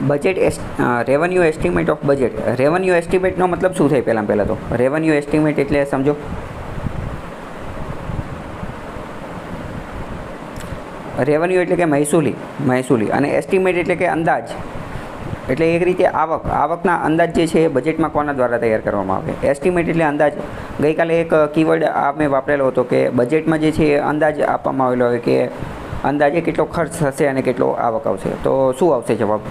Budget revenue estimate of budget. Revenue એસ્ટિમેટનો મતલબ શું થાય? પહેલાં તો રેવન્યુ એસ્ટિમેટ એટલે સમજો. રેવન્યુ એટલે કે મહેસૂલી અને એસ્ટિમેટ એટલે કે અંદાજ. એટલે એક રીતે આવકના અંદાજ જે છે એ બજેટમાં કોના દ્વારા તૈયાર કરવામાં આવે? એસ્ટિમેટ એટલે અંદાજ. ગઈકાલે એક કીવર્ડ મેં વાપરેલો હતો કે બજેટમાં જે છે એ અંદાજ આપવામાં આવેલો હોય કે અંદાજે કેટલો ખર્ચ થશે અને કેટલો આવક આવશે. તો શું આવશે જવાબ?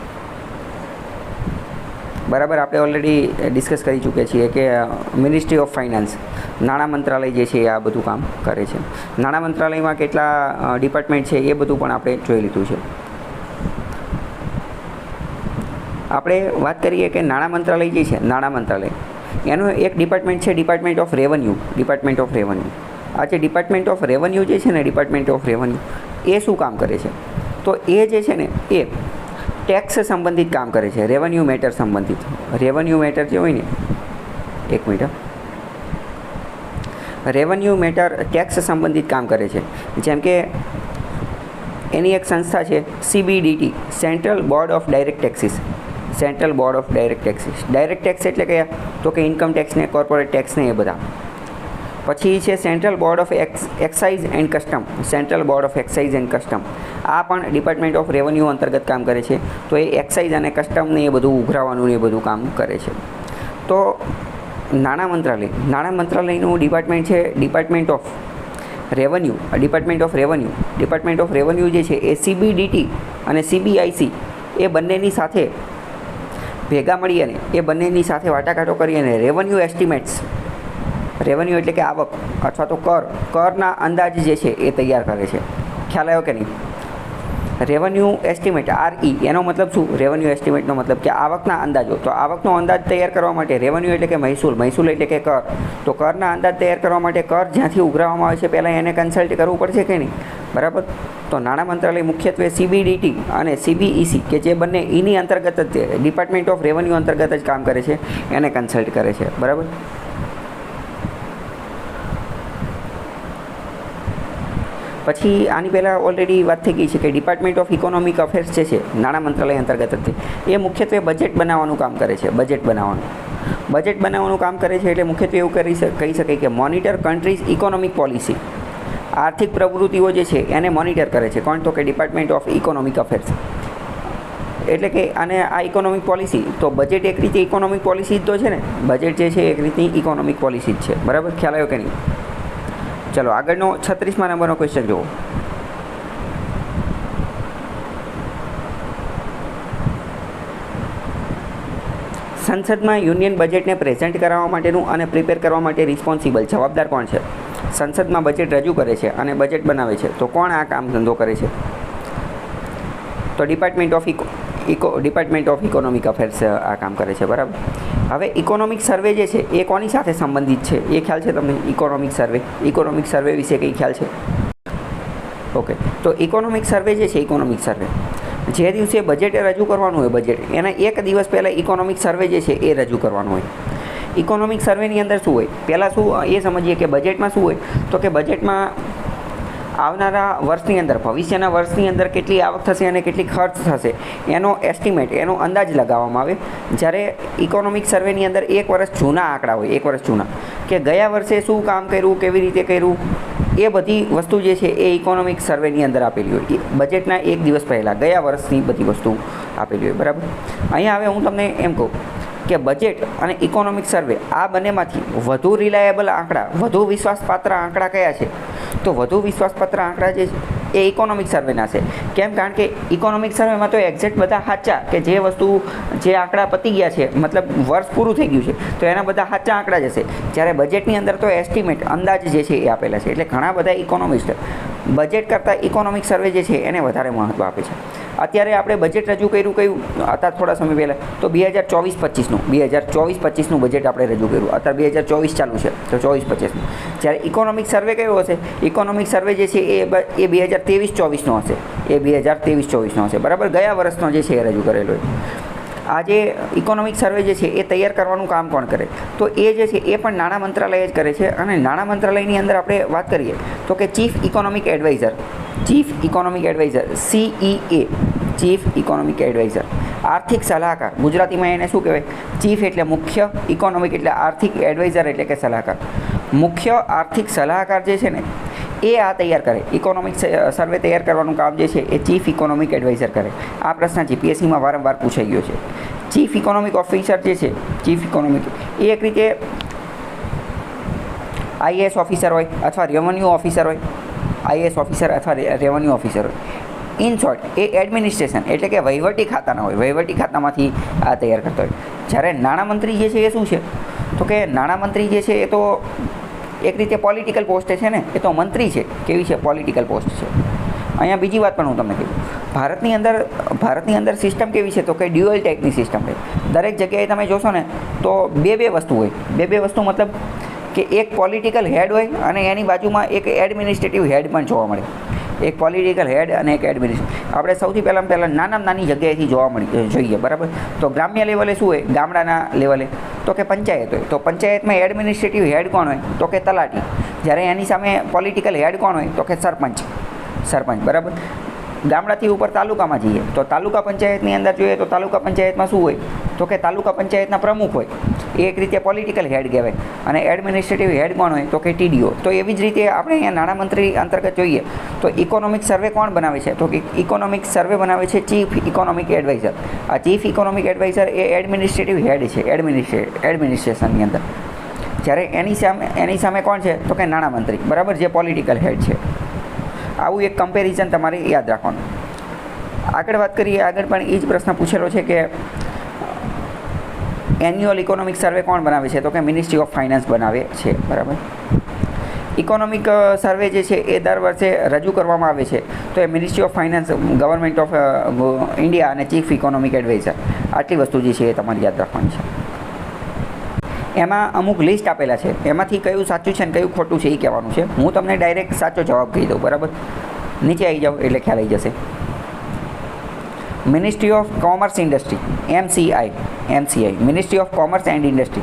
બરાબર, આપણે ઓલરેડી ડિસ્કસ કરી ચૂક્યા છીએ કે મિનિસ્ટ્રી ઓફ ફાઇનાન્સ, નાણાં મંત્રાલય જે છે આ બધું કામ કરે છે. નાણાં મંત્રાલયમાં કેટલા ડિપાર્ટમેન્ટ છે એ બધું પણ આપણે જોઈ લીધું છે. આપણે વાત કરીએ કે નાણાં મંત્રાલય જે છે, નાણાં મંત્રાલય એનું એક ડિપાર્ટમેન્ટ છે ડિપાર્ટમેન્ટ ઓફ રેવન્યુ. આ જે ડિપાર્ટમેન્ટ ઓફ રેવન્યુ જે છે ને, ડિપાર્ટમેન્ટ ઓફ રેવન્યુ એ શું કામ કરે છે? તો એ જે છે ને એ ટેક્સ સંબંધિત કામ કરે છે. રેવન્યુ મેટર સંબંધિત. રેવન્યુ મેટર જે હોય ને, એક મિનિટ, રેવન્યુ મેટર ટેક્સ સંબંધિત કામ કરે છે. જેમ કે એની એક સંસ્થા છે CBDT, central board of direct taxes. Central board of direct taxes. Direct tax એટલે કે તો કે ઇન્કમ ટેક્સને, કોર્પોરેટ ટેક્સને એ બધા. પછી છે central board of excise and custom. Central board of excise and custom આ પણ ડિપાર્ટમેન્ટ ઓફ રેવન્યુ અંતર્ગત કામ કરે છે. તો એ એક્સાઇઝ અને કસ્ટમને એ બધું ઉઘરાવવાનું ને એ બધું કામ કરે છે. તો નાણાં મંત્રાલયનું ડિપાર્ટમેન્ટ છે department of revenue. Department of revenue જે છે એ CBDT અને CBIC એ બંનેની સાથે ભેગા મળી અને એ બંનેની સાથે વાટાઘાટો કરી અને રેવન્યુ એસ્ટિમેટ્સ, રેવન્યુ એટલે કે આવક અથવા તો કરના અંદાજ જે છે એ તૈયાર કરે છે. ખ્યાલ આવ્યો કે નહીં? રેવન્યુ એસ્ટિમેટ RE એનો મતલબ શું? રેવન્યુ એસ્ટિમેટનો મતલબ કે આવકના અંદાજો. તો આવકનો અંદાજ તૈયાર કરવા માટે રેવન્યુ એટલે કે મહેસૂલ એટલે કે કર. તો કરના અંદાજ તૈયાર કરવા માટે કર જ્યાંથી ઉઘરાવવામાં આવે છે પહેલાં એને કન્સલ્ટ કરવું પડશે કે નહીં? બરાબર. તો નાણાં મંત્રાલય મુખ્યત્વે CBDT અને CBEC કે જે બંને એની અંતર્ગત જ ડિપાર્ટમેન્ટ ઓફ રેવન્યુ અંતર્ગત જ કામ કરે છે, એને કન્સલ્ટ કરે છે. બરાબર. પછી આની પહેલાં ઓલરેડી વાત થઈ ગઈ છે કે ડિપાર્ટમેન્ટ ઓફ ઇકોનોમિક અફેર્સ જે છે નાણાં મંત્રાલય અંતર્ગત જ એ મુખ્યત્વે બજેટ બનાવવાનું કામ કરે છે. બજેટ બનાવવાનું કામ કરે છે એટલે મુખ્યત્વે એવું કહી શકાય કે મોનિટર કન્ટ્રીઝ ઇકોનોમિક પોલિસી. આર્થિક પ્રવૃત્તિઓ જે છે એને મોનિટર કરે છે. કોણ? તો કે ડિપાર્ટમેન્ટ ઓફ ઇકોનોમિક અફેર્સ. એટલે કે અને આ ઇકોનોમિક પોલિસી, તો બજેટ એક રીતે ઇકોનોમિક પોલિસી જ તો છે ને. બજેટ જે છે એક રીતની ઇકોનોમિક પોલિસી જ છે. બરાબર, ખ્યાલ આવ્યો કે નહીં? ચલો આગળનો 36મા નંબરનો ક્વેશ્ચન જુઓ. સંસદમાં યુનિયન બજેટને પ્રેઝન્ટ કરાવવા માટેનું અને પ્રિપેર કરવા માટે રિસ્પોન્સિબલ જવાબદાર કોણ છે? સંસદમાં બજેટ રજૂ કરે છે અને બજેટ બનાવે છે તો કોણ આ કામ ધંધો કરે છે? તો ડિપાર્ટમેન્ટ ઓફ ઇકોનોમિક અફેર્સ આ કામ કરે છે. બરાબર. હવે ઇકોનોમિક સર્વે જે છે એ કોની સાથે સંબંધિત છે એ ખ્યાલ છે તમને? ઇકોનોમિક સર્વે વિશે કંઈ ખ્યાલ છે? ઓકે. તો ઇકોનોમિક સર્વે જે છે, ઇકોનોમિક સર્વે જે દિવસે બજેટ રજૂ કરવાનું હોય, બજેટ એના એક દિવસ પહેલાં ઇકોનોમિક સર્વે જે છે એ રજૂ કરવાનું હોય. ઇકોનોમિક સર્વેની અંદર શું હોય? પહેલાં શું એ સમજીએ કે બજેટમાં શું હોય? તો કે બજેટમાં આવનારા વર્ષની અંદર, ભવિષ્યના વર્ષની અંદર કેટલી આવક થશે અને કેટલી ખર્ચ થશે એનો એસ્ટિમેટ, એનો અંદાજ લગાવવામાં આવે. જ્યારે ઇકોનોમિક સર્વેની અંદર એક વર્ષ જૂના આંકડા હોય, એક વર્ષ જૂના, કે ગયા વર્ષે શું કામ કર્યું, કેવી રીતે કર્યું, એ બધી વસ્તુ જે છે એ ઇકોનોમિક સર્વેની અંદર આપેલી હોય. બજેટના એક દિવસ પહેલાં ગયા વર્ષની બધી વસ્તુ આપેલી હોય. બરાબર. અહીંયા હવે હું તમને એમ કહું કે બજેટ અને ઇકોનોમિક સર્વે આ બંનેમાંથી વધુ રિલાયેબલ આંકડા, વધુ વિશ્વાસપાત્ર આંકડા કયા છે? તો વધુ વિશ્વાસપાત્ર આંકડા જે એ ઇકોનોમિક સર્વેના છે. કેમ? કારણ કે ઇકોનોમિક સર્વેમાં તો એક્ઝેક્ટ બધા સાચા, કે જે વસ્તુ, જે આંકડા પતી ગયા છે, મતલબ વર્ષ પૂરું થઈ ગયું છે તો એના બધા સાચા આંકડા જ હશે. જ્યારે બજેટની અંદર તો એસ્ટિમેટ, અંદાજ જે છે એ આપેલા છે. એટલે ઘણા બધા ઇકોનોમિસ્ટ બજેટ કરતાં ઇકોનોમિક સર્વે જે છે એને વધારે મહત્ત્વ આપે છે. અત્યારે આપણે બજેટ રજૂ કર્યું કયું? અત્યારે થોડા સમય પહેલાં તો 2024-25નું બજેટ આપણે રજૂ કર્યું. અત્યારે 2024 ચાલુ છે તો 24-25નું. જ્યારે ઇકોનોમિક સર્વે કયો હશે? ઇકોનોમિક સર્વે જે છે એ 2023-24નો હશે. એ 2023-24નો હશે. બરાબર. ગયા વર્ષનો જે છે એ રજૂ કરેલો હોય. આ જે ઇકોનોમિક સર્વે જે છે એ તૈયાર કરવાનું કામ કોણ કરે? તો એ જે છે એ પણ નાણાં મંત્રાલય જ કરે છે. અને નાણાં મંત્રાલયની અંદર આપણે વાત કરીએ તો કે chief economic adviser, CEA, chief economic adviser. આર્થિક સલાહકાર, ગુજરાતીમાં એને શું કહેવાય? ચીફ એટલે મુખ્ય, ઇકોનોમિક એટલે આર્થિક, એડવાઇઝર એટલે કે સલાહકાર. મુખ્ય આર્થિક સલાહકાર જે છે ને એ આ તૈયાર કરે. ઇકોનોમિક સર્વે તૈયાર કરવાનું કામ જે છે એ ચીફ ઇકોનોમિક એડવાઇઝર કરે. આ પ્રશ્ન જીપીએસસીમાં વારંવાર પૂછાઈ ગયો છે. ચીફ ઇકોનોમિક ઓફિસર જે છે, ચીફ ઇકોનોમિક, એ એક રીતે આઈએએસ ઓફિસર હોય અથવા રેવન્યુ ઓફિસર હોય, આઈએએસ ઓફિસર અથવા રેવન્યુ ઓફિસર હોય. ઇન શોર્ટ, એ એડમિનિસ્ટ્રેશન એટલે કે વહીવટી ખાતાના હોય, વહીવટી ખાતામાંથી આ તૈયાર કરતા હોય. જ્યારે નાણામંત્રી જે છે એ શું છે? તો કે નાણામંત્રી જે છે એ તો એક રીતે પોલિટિકલ પોસ્ટ છે ને, એ તો મંત્રી છે. કેવી છે? પોલિટિકલ પોસ્ટ છે. અહીંયા બીજી વાત પણ હું તમને કહ્યું, ભારતની અંદર સિસ્ટમ કેવી છે? તો કે ડ્યુઅલ ટાઈપની સિસ્ટમ છે. દરેક જગ્યાએ તમે જોશો ને તો બે વસ્તુ હોય. બે વસ્તુ મતલબ કે એક પોલિટિકલ હેડ હોય અને એની બાજુમાં એક એડમિનિસ્ટ્રેટિવ હેડ પણ જોવા મળે. એક પોલિટિકલ હેડ અને એક એડમિનિસ્ટ્રેટિવ. આપણે સૌથી પહેલાં નાની જગ્યાએથી જોઈએ, બરાબર? તો ગ્રામ્ય લેવલે શું હોય? ગામડાના લેવલે તો કે પંચાયત હોય. તો પંચાયતમાં એડમિનિસ્ટ્રેટિવ હેડ કોણ હોય? તો કે તલાટી. જ્યારે એની સામે પોલિટિકલ હેડ કોણ હોય? તો કે સરપંચ, બરાબર? ગામડાથી ઉપર તાલુકામાં જઈએ તો તાલુકા પંચાયતની અંદર જોઈએ તો તાલુકા પંચાયતમાં શું હોય? તો કે તાલુકા પંચાયતના પ્રમુખ હોય. એ એક રીતે પોલિટિકલ હેડ કહેવાય. અને એડમિનિસ્ટ્રેટિવ હેડ કોણ હોય? તો કે ટીડીઓ. તો એવી જ રીતે આપણે અહીંયા નાણામંત્રી અંતર્ગત જોઈએ તો ઇકોનોમિક સર્વે કોણ બનાવે છે? તો કે ઇકોનોમિક સર્વે બનાવે છે ચીફ ઇકોનોમિક એડવાઇઝર. આ ચીફ ઇકોનોમિક એડવાઇઝર એ એડમિનિસ્ટ્રેટિવ હેડ છે એડમિનિસ્ટ્રેશનની અંદર. જ્યારે એની સામે કોણ છે? તો કે નાણામંત્રી, બરાબર, જે પોલિટિકલ હેડ છે. આવું એક કમ્પેરિઝન તમારે યાદ રાખવાનું. આગળ વાત કરીએ, આગળ પણ એ જ પ્રશ્ન પૂછેલો છે કે એન્યુઅલ ઇકોનોમિક સર્વે કોણ બનાવે છે? તો કે મિનિસ્ટ્રી ઓફ ફાઇનાન્સ બનાવે છે, બરાબર. ઇકોનોમિક સર્વે જે છે એ દર વર્ષે રજૂ કરવામાં આવે છે. તો એ ministry of finance, government of India અને ચીફ ઇકોનોમિક એડવાઇઝર, આટલી વસ્તુ જે છે એ તમારે યાદ રાખવાની છે. એમાં અમુક લિસ્ટ આપેલા છે, એમાંથી કયું સાચું છે ને કયું ખોટું છે એ કહેવાનું છે. હું તમને ડાયરેક્ટ સાચો જવાબ કહી દઉં, બરાબર? નીચે આવી જાઓ એટલે ખ્યાલ આવી જશે. Ministry of commerce industry, MCI, ministry of commerce and industry.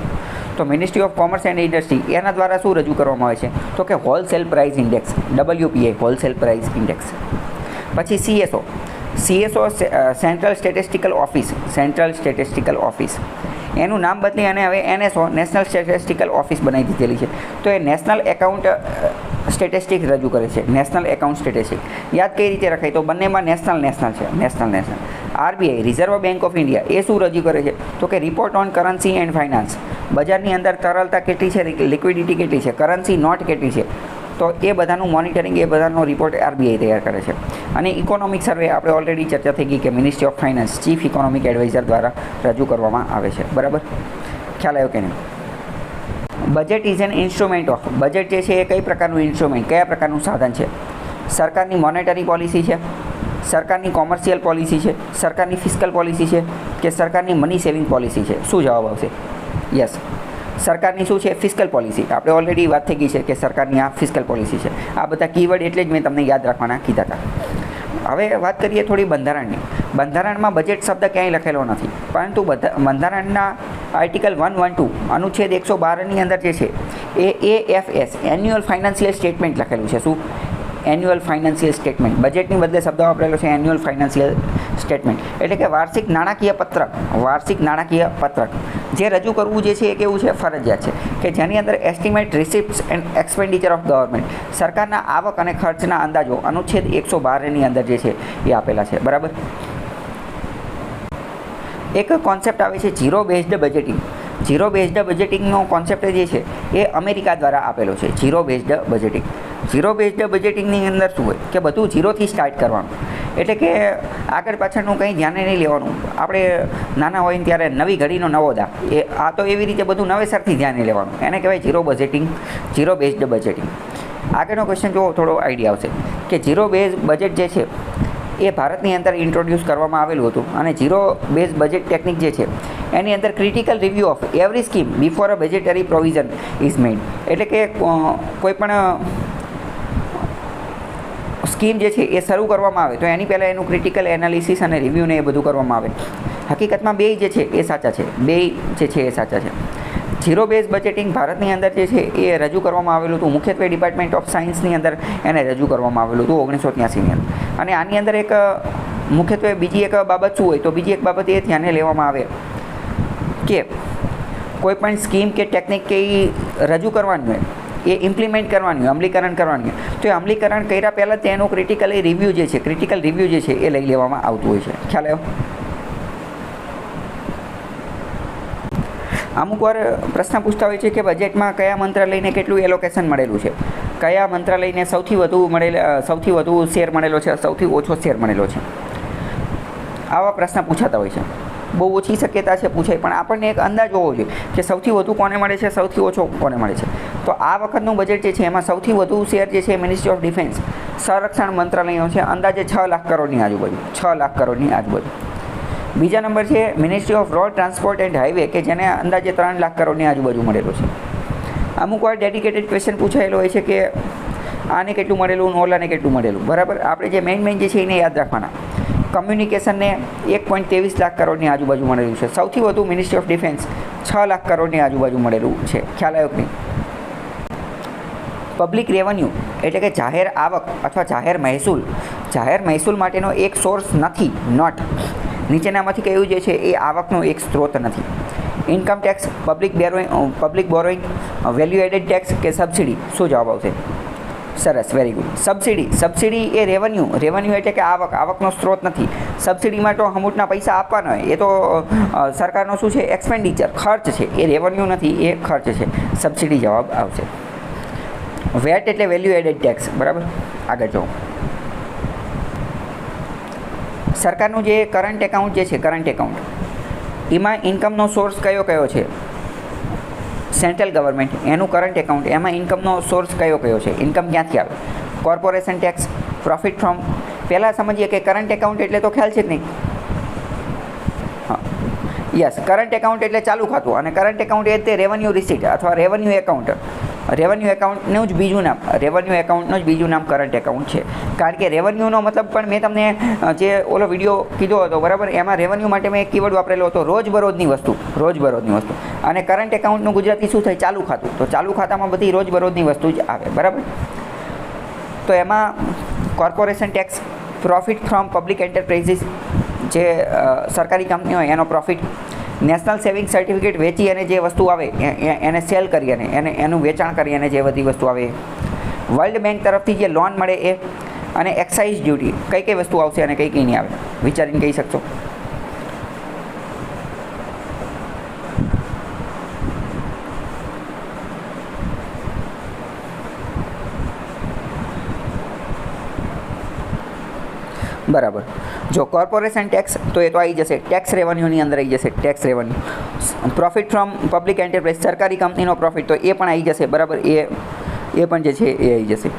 તો ministry of commerce and industry એના દ્વારા શું રજૂ કરવામાં આવે છે? તો કે wholesale price index, WPI, wholesale price index. પછી CSO, સેન્ટ્રલ સ્ટેટિસ્ટિકલ ઓફિસ, એનું નામ બદલી અને હવે NSO, નેશનલ સ્ટેટિસ્ટિકલ ઓફિસ બનાવી દીધેલી છે. તો એ નેશનલ એકાઉન્ટ સ્ટેટિસ્ટિક્સ રજૂ કરે છે. નેશનલ એકાઉન્ટ સ્ટેટિસ્ટિક્સ યાદ કઈ રીતે રખાય? તો બંનેમાં નેશનલ છે. RBI, reserve bank of India, એ શું રજૂ કરે છે? તો કે report on currency and finance. બજારની અંદર તરલતા કેટલી છે, લિક્વિડિટી કેટલી છે, કરન્સી નોટ કેટલી છે, તો એ બધાનું મોનિટરિંગ, એ બધાનો રિપોર્ટ RBI તૈયાર કરે છે. અને ઇકોનોમિક સર્વે આપણે ઓલરેડી ચર્ચા થઈ ગઈ કે ministry of finance, chief economic adviser દ્વારા રજૂ કરવામાં આવે છે, બરાબર? ખ્યાલ આવ્યો કે નહીં? Budget is an instrument of, budget જે છે એ કઈ પ્રકારનું ઇન્સ્ટ્રુમેન્ટ, કયા પ્રકારનું સાધન છે? સરકારની મોનેટરી પોલિસી છે, સરકારની કોમર્શિયલ પોલિસી છે, સરકારની ફિસ્કલ પોલિસી છે કે સરકારની મની સેવિંગ પોલિસી છે? શું જવાબ આવશે? યસ, સરકારની શું છે? Fiscal policy. આપણે ઓલરેડી વાત થઈ ગઈ છે કે સરકારની આ ફિસ્કલ પોલિસી છે. આ બધા કીવર્ડ એટલે જ મેં તમને યાદ રાખવાના કીધા હતા. હવે વાત કરીએ થોડી બંધારણની. બંધારણમાં બજેટ શબ્દ ક્યાંય લખેલો નથી, પરંતુ બંધારણના આર્ટિકલ 112 અનુચ્છેદ 112ની અંદર જે છે એ AFS, એન્યુઅલ ફાઇનાન્શિયલ સ્ટેટમેન્ટ લખેલું છે. શું? Annual financial statement. બજેટની બદલે શબ્દ વાપરેલો છે એન્યુઅલ ફાઇનાન્શિયલ સ્ટેટમેન્ટ, એટલે કે વાર્ષિક નાણાકીય પત્રક જે રજૂ કરવું જે છે એ કેવું છે? ફરજિયાત છે. કે જેની અંદર estimate receipts and expenditure of government, સરકારના આવક અને ખર્ચના અંદાજો અનુચ્છેદ 112ની અંદર જે છે એ આપેલા છે, બરાબર. એક કોન્સેપ્ટ આવે છે zero based budgeting. Zero based બજેટિંગનો કોન્સેપ્ટ જે છે એ અમેરિકા દ્વારા આપેલો છે. ઝીરો બેઝડ બજેટિંગની અંદર શું હોય કે બધું ઝીરોથી સ્ટાર્ટ કરવાનું. એટલે કે આગળ પાછળનું કંઈ ધ્યાને નહીં લેવાનું. આપણે નાના હોય ને ત્યારે નવી ઘડીનો નવો દા, એ આ તો એવી રીતે બધું નવેસરથી ધ્યાને લેવાનું. એને કહેવાય ઝીરો બેઝડ બજેટિંગ. આગળનો ક્વેશ્ચન જો થોડો આઈડિયા આવશે કે ઝીરો બેઝ બજેટ જે છે એ ભારતની અંદર ઇન્ટ્રોડ્યુસ કરવામાં આવેલું હતું. અને ઝીરો બેઝ બજેટ ટેકનિક જે છે એની અંદર critical review of every scheme before a budgetary provision is made. એટલે કે કોઈ પણ સ્કીમ જે છે એ શરૂ કરવામાં આવે તો એની પહેલાં એનું ક્રિટિકલ એનાલિસિસ અને રિવ્યૂને એ બધું કરવામાં આવે. હકીકતમાં બે જે છે એ સાચા છે. ઝીરો બેઝ બજેટિંગ ભારતની અંદર જે છે એ રજૂ કરવામાં આવેલું હતું. મુખ્યત્વે ડિપાર્ટમેન્ટ ઓફ સાયન્સની અંદર એને રજૂ કરવામાં આવેલું હતું 1983ની અંદર. અને આની અંદર એક મુખ્યત્વે બીજી એક બાબત શું હોય, તો બીજી એક બાબત એ ધ્યાને લેવામાં આવે કે કોઈ પણ સ્કીમ કે ટેકનિક કે એ રજૂ કરવાની હોય, એ ઇમ્પ્લિમેન્ટ કરવાની હોય, અમલીકરણ કરવાની હોય, તો એ અમલીકરણ કર્યા પહેલાં તેનું ક્રિટિકલ રિવ્યૂ જે છે એ લઈ લેવામાં આવતું હોય છે. ખ્યાલ આવ્યો? અમુક વાર પ્રશ્ન પૂછતા હોય છે કે બજેટમાં કયા મંત્રાલયને કેટલું એલોકેશન મળેલું છે, કયા મંત્રાલયને સૌથી વધુ શેર મળેલો છે, સૌથી ઓછો શેર મળેલો છે. આવા પ્રશ્ન પૂછાતા હોય છે. બહુ ઓછી શક્યતા છે પૂછાય, પણ આપણને એક અંદાજ હોવો જોઈએ કે સૌથી વધુ કોને મળે છે, સૌથી ઓછો કોને મળે છે. તો આ વખતનું બજેટ જે છે એમાં સૌથી વધુ શેર જે છે મિનિસ્ટ્રી ઓફ ડિફેન્સ, સંરક્ષણ મંત્રાલયનો છે, અંદાજે 6 લાખ કરોડની આજુબાજુ, 6 લાખ કરોડની આજુબાજુ. બીજા નંબર છે ministry off road transport and highway, કે જેને અંદાજે 3 લાખ કરોડની આજુબાજુ મળેલો છે. અમુક વાર ડેડિકેટેડ ક્વેશ્ચન પૂછાયેલો હોય છે કે આને કેટલું મળેલું, ઓલાને કેટલું મળેલું. બરાબર, આપણે જે મેઇન જે છે એને યાદ રાખવાના. કમ્યુનિકેશનને 1.23 લાખ કરોડની આજુબાજુ મળેલું છે. સૌથી વધુ મિનિસ્ટ્રી ઓફ ડિફેન્સ 6 લાખ કરોડની આજુબાજુ મળેલું છે. ખ્યાલ આવ્યો કે નહીં? પબ્લિક રેવન્યુ એટલે કે જાહેર આવક અથવા જાહેર મહેસૂલ માટેનો એક સોર્સ નથી, નોટ. નીચેનામાંથી કયું જે છે એ આવકનો એક સ્ત્રોત નથી. Income tax, public borrowing, value added tax કે સબસિડી? શું જવાબ આવશે? સરસ, વેરી ગુડ. સબસિડી એ રેવન્યુ એટલે કે આવકનો સ્ત્રોત નથી. સબસિડીમાં તો હમૂટના પૈસા આપવાના હોય, એ તો સરકારનો શું છે, એક્સપેન્ડિચર, ખર્ચ છે. એ રેવન્યુ નથી, એ ખર્ચ છે. સબસિડી જવાબ આવશે. વેટ એટલે વેલ્યુ એડેડ ટેક્સ. બરાબર, આગળ જાઓ. સરકારનું જે કરંટ એકાઉન્ટ એમાં ઇન્કમનો સોર્સ કયો છે? સેન્ટ્રલ ગવર્મેન્ટ, એનું કરંટ એકાઉન્ટ, એમાં ઇન્કમનો સોર્સ કયો છે? ઇન્કમ ક્યાંથી આવે? Corporation tax, profit from. પહેલાં સમજીએ કે કરંટ એકાઉન્ટ એટલે તો ખ્યાલ છે કે નહીં? હા, યસ. કરંટ એકાઉન્ટ એટલે ચાલુ ખાતું, અને કરંટ એકાઉન્ટ એ તે રેવન્યુ રિસીટ અથવા રેવન્યુ એકાઉન્ટનું જ બીજું નામ કરંટ એકાઉન્ટ છે. કારણ કે રેવન્યુનો મતલબ પણ મેં તમને જે ઓલો વિડીયો કીધો હતો, બરાબર, એમાં રેવન્યુ માટે મેં એક કીવર્ડ વાપરેલો હતો, રોજબરોજની વસ્તુ. અને કરંટ એકાઉન્ટનું ગુજરાતી શું થાય? ચાલુ ખાતું. તો ચાલુ ખાતામાં બધી રોજબરોજની વસ્તુ જ આવે. બરાબર. તો એમાં corporation tax, profit from public enterprises, જે સરકારી કંપની હોય એનો પ્રોફિટ, નેશનલ સેવિંગ સર્ટિફિકેટ વેચી અને જે વસ્તુ આવે એને સેલ કરી અને એનું વેચાણ કરી અને જે બધી વસ્તુ આવે, વર્લ્ડ બેંક તરફથી જે લોન મળે એ, અને એક્સાઇઝ ડ્યુટી. કઈ વસ્તુ આવશે અને કઈ નહીં આવે, વિચારીને કહી શકશો? બરાબર. જો કોર્પોરેશન ટેક્સ તો એ તો આવી જશે, ટેક્સ રેવન્યુની અંદર આવી જશે. Tax revenue, profit from public enterprise, સરકારી કંપનીનો પ્રોફિટ, તો એ પણ આવી જશે. બરાબર, એ પણ જે છે એ આવી જશે.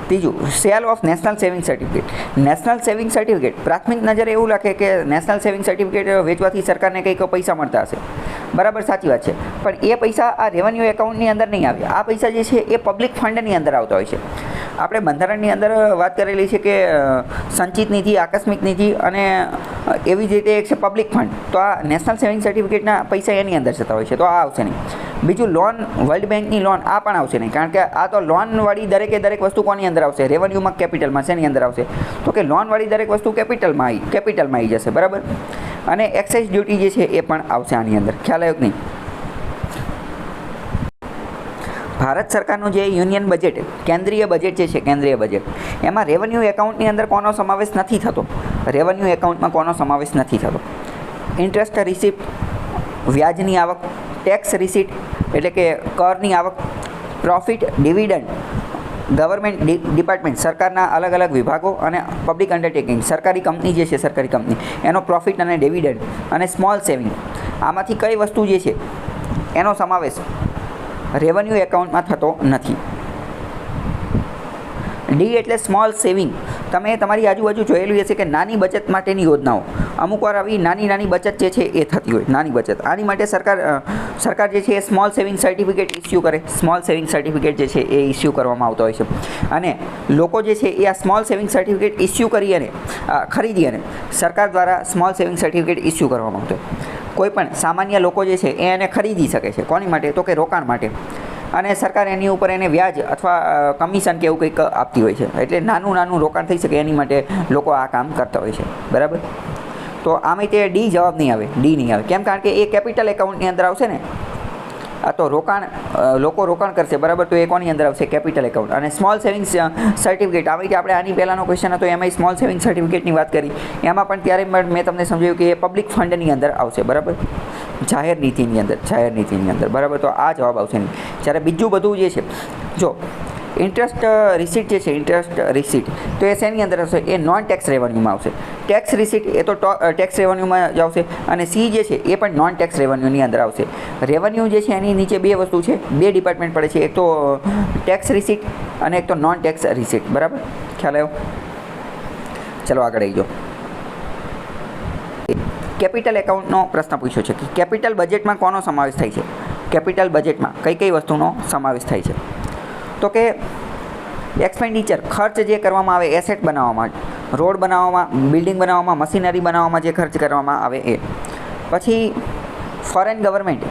ત્રીજું, cell of national saving certificate. પ્રાથમિક નજરે એવું લાગે કે નેશનલ સેવિંગ સર્ટિફિકેટ વેચવાથી સરકારને કંઈક પૈસા મળતા હશે. બરાબર, સાચી વાત છે. પણ એ પૈસા આ રેવન્યુ એકાઉન્ટની અંદર નહીં આવે. આ પૈસા જે છે એ પબ્લિક ફંડની અંદર આવતા હોય છે. આપણે બંધારણની અંદર વાત કરેલી છે કે સંચિત નિધિ, આકસ્મિક નિધિ અને એવી જ રીતે એક છે પબ્લિક ફંડ. તો આ નેશનલ સેવિંગ સર્ટિફિકેટના પૈસા એની અંદર જતા હોય છે, તો આ આવશે નહીં. બીજું, લોન, વર્લ્ડ બેંકની લોન, આ પણ આવશે નહીં. કારણ કે આ તો લોનવાળી દરેક વસ્તુ કોની અંદર આવશે? રેવન્યુમાં, કેપિટલમાં. શેની અંદર આવશે? તો કે લોનવાળી દરેક વસ્તુ કેપિટલમાં આવી જશે. બરાબર. અને એક્સાઇઝ ડ્યુટી જે છે એ પણ આવશે આની અંદર. ખ્યાલ આવ્યો કે નહીં? ભારત સરકારનું જે યુનિયન બજેટ, કેન્દ્રીય બજેટ જે છે, એમાં રેવન્યુ એકાઉન્ટની અંદર કોનો સમાવેશ નથી થતો? ઇન્ટરેસ્ટ રિસીપ્ટ, વ્યાજની આવક, ટેક્સ રિસીટ એટલે કે કરની આવક, પ્રોફિટ, ડિવિડન્ડ, ગવર્મેન્ટ ડિપાર્ટમેન્ટ, સરકારના અલગ વિભાગો અને પબ્લિક અંડરટેકિંગ, સરકારી કંપની એનો પ્રોફિટ અને ડિવિડન્ડ, અને સ્મોલ સેવિંગ. આમાંથી કઈ વસ્તુ જે છે એનો સમાવેશ રેવન્યુ એકાઉન્ટમાં થતો નથી? ડી એટલે સ્મોલ સેવિંગ. તમે તમારી આજુબાજુ જોયેલું હશે કે નાની બચત માટેની યોજનાઓ, અમુક વાર આવી નાની બચત જે છે એ થતી હોય, નાની બચત. આની માટે સરકાર જે છે એ સ્મોલ સેવિંગ સર્ટિફિકેટ ઇસ્યુ કરે. સ્મોલ સેવિંગ સર્ટિફિકેટ જે છે એ ઇસ્યુ કરવામાં આવતો હોય છે. અને લોકો જે છે એ આ સ્મોલ સેવિંગ સર્ટિફિકેટ ઇસ્યુ કરી અને ખરીદી અને સરકાર દ્વારા સ્મોલ સેવિંગ સર્ટિફિકેટ ઇસ્યુ કરવામાં આવતો હોય. કોઈ પણ સામાન્ય લોકો જે છે એ એને ખરીદી શકે છે. કોની માટે? તો કે રોકાણ માટે. અને સરકાર એની ઉપર એને વ્યાજ અથવા કમિશન કે એવું કંઈક આપતી હોય છે. એટલે નાનું રોકાણ થઈ શકે એની માટે લોકો આ કામ કરતા હોય છે. બરાબર. તો આમાં તે ડી જવાબ નહીં આવે, ડી નહીં આવે. કેમ? કારણ કે એ કેપિટલ એકાઉન્ટની અંદર આવશે ને. આ તો લોકો રોકાણ કરશે. બરાબર. તો એ કોની અંદર આવશે? Capital account. અને સ્મોલ સેવિંગ્સ સર્ટિફિકેટ આમાંથી આપણે આની પહેલાંનો ક્વેશ્ચન હતો એમાં સ્મોલ સેવિંગ સર્ટિફિકેટની વાત કરી. એમાં પણ ત્યારે મેં તમને સમજાવ્યું કે એ પબ્લિક ફંડની અંદર આવશે. બરાબર. જાહેર નીતિની અંદર. બરાબર. તો આ જવાબ આવશે નહીં. જ્યારે બીજું બધું જે છે, જો ઇન્ટરેસ્ટ રિસીટ જે છે, ઇન્ટરેસ્ટ રિસીટ તો એ શેની અંદર આવશે? એ નોન ટેક્સ રેવન્યુમાં આવશે. ટેક્સ રિસીટ એ તો ટેક્સ રેવન્યુમાં જ આવશે. અને સી જે છે એ પણ નોન ટેક્સ રેવન્યુની અંદર આવશે. રેવન્યુ જે છે એની નીચે બે વસ્તુ છે, બે ડિપાર્ટમેન્ટ પડે છે. એક તો ટેક્સ રિસીટ અને એક તો નોન ટેક્સ રિસીટ. બરાબર. ખ્યાલ આવ્યો? ચલો આગળ આવી જાઓ. કેપિટલ એકાઉન્ટનો પ્રશ્ન પૂછ્યો છે કે કેપિટલ બજેટમાં કોનો સમાવેશ થાય છે? કેપિટલ બજેટમાં કઈ વસ્તુનો સમાવેશ થાય છે? તો કે એક્સપેન્ડિચર, ખર્ચ જે કરવામાં આવે એસેટ બનાવવામાં, રોડ બનાવવામાં, બિલ્ડિંગ બનાવવામાં, મશીનરી બનાવવામાં જે ખર્ચ કરવામાં આવે એ. પછી ફોરેન ગવર્મેન્ટ,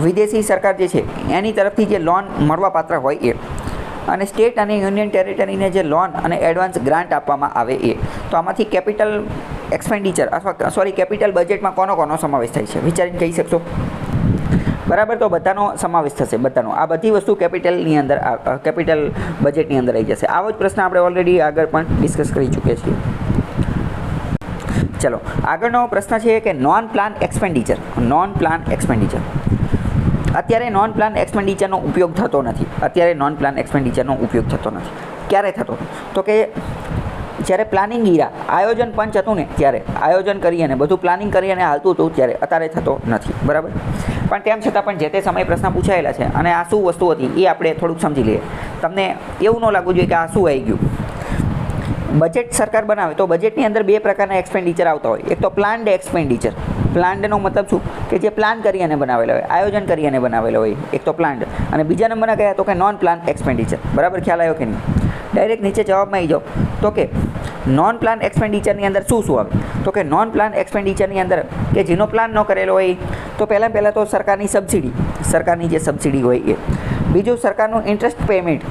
વિદેશી સરકાર જે છે એની તરફથી જે લોન મળવાપાત્ર હોય એ. અને સ્ટેટ અને યુનિયન ટેરિટરીને જે લોન અને એડવાન્સ ગ્રાન્ટ આપવામાં આવે એ. તો આમાંથી કેપિટલ એક્સપેન્ડિચર અથવા કેપિટલ બજેટમાં કોનો સમાવેશ થાય છે? વિચારીને કહી શકશો? બરાબર. તો બધાનો સમાવેશ થશે, બધાનો. આ બધી વસ્તુ કેપિટલ બજેટની અંદર આવી જશે. આવો જ પ્રશ્ન આપણે ઓલરેડી આગળ પણ ડિસ્કસ કરી ચૂક્યા છીએ. ચલો આગળનો પ્રશ્ન છે કે નોન પ્લાન એક્સપેન્ડિચર. અત્યારે નોન પ્લાન એક્સપેન્ડિચરનો ઉપયોગ થતો નથી. ક્યારે થતો? તો કે જ્યારે પ્લાનિંગ ઇરા, આયોજન પંચ હતું ને ત્યારે આયોજન કરી અને બધું પ્લાનિંગ કરી અને હાલતું હતું ત્યારે. અત્યારે થતો નથી. બરાબર. પણ તેમ છતાં પણ જે તે સમયે પ્રશ્ન પૂછાયેલા છે અને આ શું વસ્તુ હતી એ આપણે થોડુંક સમજી લઈએ. તમને એવું ન લાગવું જોઈએ કે આ શું આવી ગયું. બજેટ સરકાર બનાવે તો બજેટની અંદર બે પ્રકારના એક્સપેન્ડિચર આવતા હોય. એક તો પ્લાન્ડ એક્સપેન્ડિચર. પ્લાન્ડનો મતલબ શું? કે જે પ્લાન કરી અને બનાવેલા હોય, આયોજન કરી અને બનાવેલા હોય, એક તો પ્લાન્ડ. અને બીજા નંબરના કયા? તો કે નોન પ્લાન એક્સપેન્ડિચર. બરાબર. ખ્યાલ આવ્યો કે નહીં? ડાયરેક્ટ નીચે જવાબમાં આવી જાઓ. તો કે નોન પ્લાન એક્સપેન્ડિચરની અંદર શું આવે? તો કે નોન પ્લાન એક્સપેન્ડિચરની અંદર કે જેનો પ્લાન ન કરેલો હોય તો પહેલાં તો સરકારની જે સબસિડી હોય એ. બીજું સરકારનું ઇન્ટરેસ્ટ પેમેન્ટ,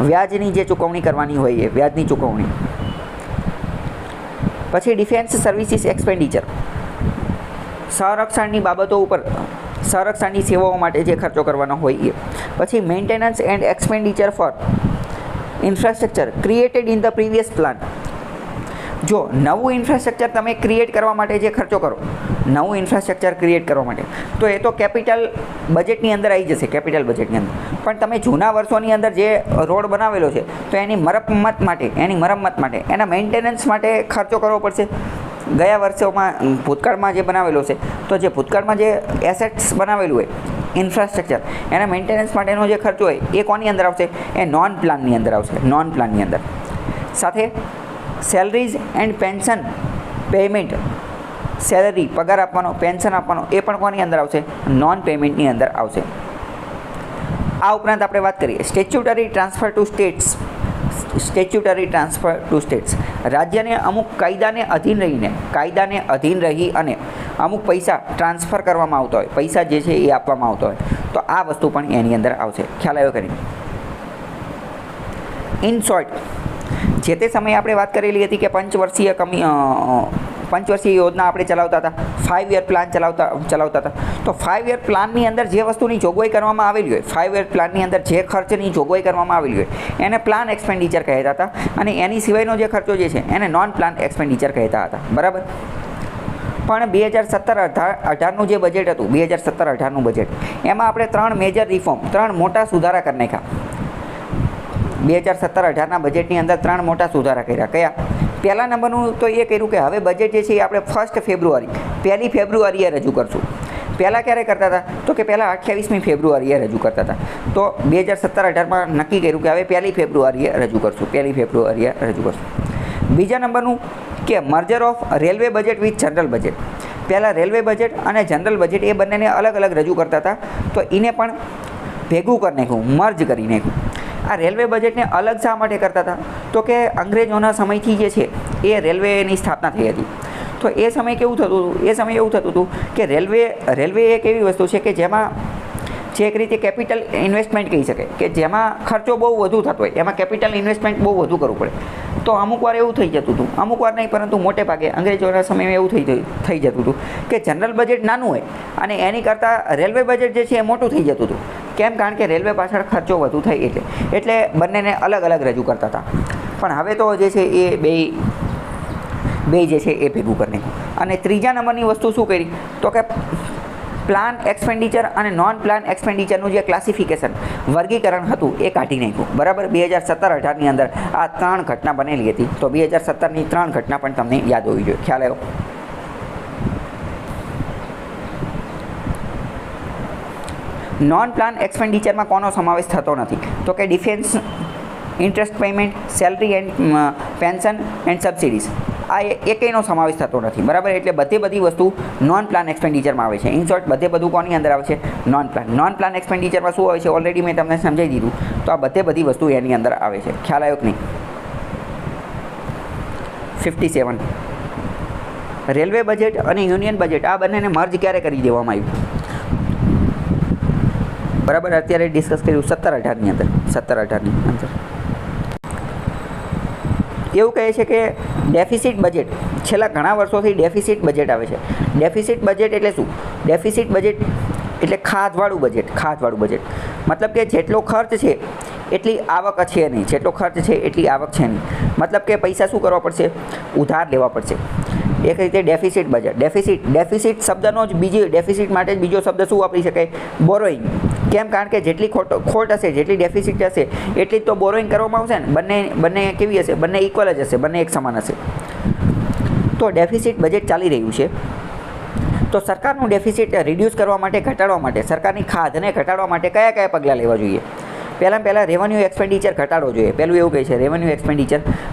વ્યાજની જે ચૂકવણી કરવાની હોય એ, વ્યાજની ચૂકવણી. પછી ડિફેન્સ સર્વિસીસ એક્સપેન્ડિચર, સંરક્ષણની બાબતો ઉપર, સંરક્ષણની સેવાઓ માટે જે ખર્ચો કરવાનો હોય એ. પછી maintenance and expenditure for infrastructure created in the previous plan. જો નવું ઇન્ફ્રાસ્ટ્રક્ચર તમે ક્રિએટ કરવા માટે જે ખર્ચો કરો, તો એ તો કેપિટલ બજેટની અંદર આવી જશે. પણ તમે જૂના વર્ષોની અંદર જે રોડ બનાવેલો છે તો એની મરમ્મત માટે, એના મેન્ટેનન્સ માટે ખર્ચો કરવો પડશે. ગયા વર્ષોમાં ભૂતકાળમાં જે બનાવેલો છે તો જે ભૂતકાળમાં જે એસેટ્સ બનાવેલું હોય ઇન્ફ્રાસ્ટ્રક્ચર, એના મેન્ટેનન્સ માટેનો જે ખર્ચો હોય એ કોની અંદર આવશે? એ નોન પ્લાનની અંદર આવશે. સાથે સેલરીઝ એન્ડ પેન્શન પેમેન્ટ, સેલરી પગાર આપવાનો, પેન્શન આપવાનો એ પણ કોની અંદર આવશે? નોન પેમેન્ટની અંદર આવશે. આ ઉપરાંત આપણે વાત કરીએ સ્ટેચ્યુટરી ટ્રાન્સફર ટુ સ્ટેટ્સ. રાજ્યને અમુક કાયદાને અધીન રહી અને અમુક પૈસા ટ્રાન્સફર કરવામાં આવતા હોય, પૈસા જે છે એ આપવામાં આવતા હોય, તો આ વસ્તુ પણ એની અંદર આવશે. ખ્યાલ આવ્યો કે નહીં? ઇન શોર્ટ, જે તે સમયે આપણે વાત કરેલી હતી કે પંચવર્ષીય યોજના આપણે ચલાવતા હતા, 5 યર પ્લાન ચલાવતા હતા. તો 5 યર પ્લાનની અંદર જે વસ્તુની જોગવાઈ કરવામાં આવેલી હોય, 5 યર પ્લાનની અંદર જે ખર્ચની જોગવાઈ કરવામાં આવેલી હોય એને પ્લાન એક્સપેન્ડિચર કહેતા હતા. અને એની સિવાયનો જે ખર્ચો જે છે એને નોન પ્લાન એક્સપેન્ડિચર કહેતા હતા. બરાબર. પણ 2017-18નું જે બજેટ હતું, 2017-18નું બજેટ, એમાં આપણે 3 મેજર રિફોર્મ, 3 મોટા સુધારા કરી નાખ્યા. 2017-18ના બજેટની અંદર 3 મોટા સુધારા કર્યા. કયા? પહેલા નંબરનું તો એ કર્યું કે હવે બજેટ જે છે એ આપણે 1 ફેબ્રુઆરીએ રજૂ કરશું. પહેલાં ક્યારે કરતા હતા? તો કે પહેલાં 28મી ફેબ્રુઆરીએ રજૂ કરતા હતા. તો 2017-18માં નક્કી કર્યું કે હવે 1 ફેબ્રુઆરીએ રજૂ કરશું. બીજા નંબરનું કે merger of railway budget with general budget. પહેલાં રેલવે બજેટ અને જનરલ બજેટ એ બંનેને અલગ અલગ રજૂ કરતા હતા, તો એને પણ ભેગું કરી નાખ્યું, મર્જ કરી નાખ્યું. આ રેલવે બજેટને અલગ શા માટે કરતા હતા? તો કે અંગ્રેજોના સમયથી જે છે એ રેલવેની સ્થાપના થઈ હતી. તો એ સમયે એવું થતું હતું કે રેલવે એક એવી વસ્તુ છે કે જેમાં જે એક રીતે કેપિટલ ઇન્વેસ્ટમેન્ટ કહી શકાય કે જેમાં ખર્ચો બહુ વધુ થતો હોય, એમાં કેપિટલ ઇન્વેસ્ટમેન્ટ બહુ વધુ કરવું પડે. તો અમુક વાર એવું થઈ જતું હતું, અમુક વાર નહીં પરંતુ મોટે ભાગે અંગ્રેજોના સમયમાં એવું થઈ જતું હતું કે જનરલ બજેટ નાનું હોય અને એની કરતાં રેલવે બજેટ જે છે એ મોટું થઈ જતું હતું. કેમ? કારણ કે રેલવે પાછળ ખર્ચો વધુ થાય એટલે બંનેને અલગ અલગ રજૂ કરતા હતા. પણ હવે તો જે છે એ બે જે છે એ ભેગું કરી નાખ્યું. અને ત્રીજા નંબરની વસ્તુ શું કરી તો કે પ્લાન એક્સપેન્ડિચર અને નોન પ્લાન એક્સપેન્ડિચરનું જે ક્લાસિફિકેશન વર્ગીકરણ હતું એ કાઢી નાખ્યું. બરાબર, 2017-18ની અંદર આ 3 ઘટના બનેલી હતી. તો 2017ની 3 ઘટના પણ તમને યાદ હોવી જોઈએ. ખ્યાલ આવ્યો? નોન પ્લાન એક્સપેન્ડિચરમાં કોનો સમાવેશ થતો નથી તો કે defence, interest payment, salary and pension and subsidies, આ એકેયનો સમાવેશ થતો નથી. બરાબર, એટલે બધી વસ્તુ નોન પ્લાન એક્સપેન્ડિચરમાં આવે છે. ઇન શોર્ટ બધું કોની અંદર આવે છે? Non plan. નોન પ્લાન એક્સપેન્ડિચરમાં શું આવે છે ઓલરેડી મેં તમને સમજાવી દીધું. તો આ બધી વસ્તુ એની અંદર આવે છે. ખ્યાલ આવ્યો કે નહીં? 57 રેલવે બજેટ અને યુનિયન બજેટ આ બંનેને મર્જ ક્યારે કરી દેવામાં આવ્યું? બરાબર, અત્યારે ડિસ્કસ કર્યું 17-18ની અંદર. 17-18ની અંદર એવું કહે છે કે ડેફિસિટ બજેટ છેલ્લા ઘણા વર્ષોથી ડેફિસિટ બજેટ આવે છે. ડેફિસિટ બજેટ એટલે શું? ડેફિસિટ બજેટ એટલે ખાધવાળું બજેટ. મતલબ કે જેટલો ખર્ચ છે એટલી આવક છે નહીં, જેટલો ખર્ચ છે એટલી આવક છે નહીં. મતલબ કે પૈસા શું કરવા પડશે? ઉધાર લેવા પડશે. એક રીતે ડેફિસિટ બજેટ. ડેફિસિટ શબ્દનો જ ડેફિસિટ માટે જ બીજો શબ્દ શું વાપરી શકાય? બોરોઈંગ. કેમ? કારણ કે જેટલી ખોટ હશે, જેટલી ડેફિસિટ હશે એટલી જ તો બોરોઈંગ કરવામાં આવશે ને. બંને કેવી હશે? બંને ઇક્વલ જ હશે, બંને એક સમાન હશે. તો ડેફિસિટ બજેટ ચાલી રહ્યું છે. તો સરકારનું ડેફિસિટ રિડ્યુસ કરવા માટે, ઘટાડવા માટે, સરકારની ખાધને ઘટાડવા માટે કયા પગલાં લેવા જોઈએ? પહેલાં રેવન્યુ એક્સપેન્ડિચર ઘટાડવો જોઈએ. પહેલું એવું કહે છે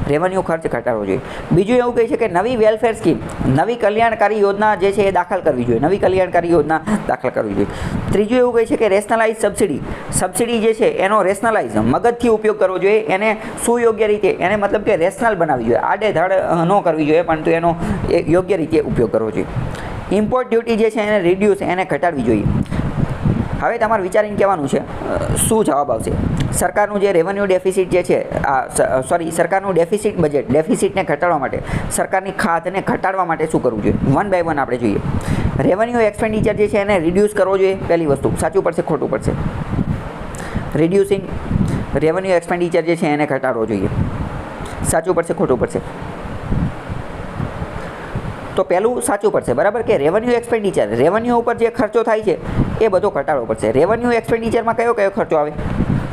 રેવન્યુ ખર્ચ ઘટાડવો જોઈએ. બીજું એવું કહે છે કે નવી વેલફેર સ્કીમ, નવી કલ્યાણકારી યોજના જે છે એ દાખલ કરવી જોઈએ. ત્રીજું એવું કહે છે કે રેશનલાઇઝ સબસિડી જે છે એનો રેશનલાઇઝ મગજથી ઉપયોગ કરવો જોઈએ. એને સુયોગ્ય રીતે, એને મતલબ કે રેશનલ બનાવવી જોઈએ. આડેધડ ન કરવી જોઈએ, પરંતુ એનો યોગ્ય રીતે ઉપયોગ કરવો જોઈએ. ઇમ્પોર્ટ ડ્યુટી જે છે એને રિડ્યુસ, એને ઘટાડવી જોઈએ. હવે તમારે વિચારીને કહેવાનું છે શું જવાબ આવશે. સરકારનું જે રેવન્યુ ડેફિસિટ જે છે સરકારનું ડેફિસિટ બજેટ, ડેફિસિટને ઘટાડવા માટે, સરકારની ખાધને ઘટાડવા માટે શું કરવું જોઈએ? 1 by 1 આપણે જોઈએ. રેવન્યુ એક્સપેન્ડિચર જે છે એને રિડ્યુસ કરવો જોઈએ. પહેલી વસ્તુ સાચું પડશે, ખોટું પડશે? રિડ્યુસિંગ રેવન્યુ એક્સપેન્ડિચર જે છે એને ઘટાડવો જોઈએ. સાચું પડશે, ખોટું પડશે? તો પહેલું સાચું પડશે. બરાબર, કે રેવન્યુ એક્સપેન્ડિચર, રેવન્યુ ઉપર જે ખર્ચો થાય છે એ બધો ઘટાડવો પડશે. રેવન્યુ એક્સપેન્ડિચરમાં કયો ખર્ચો આવે?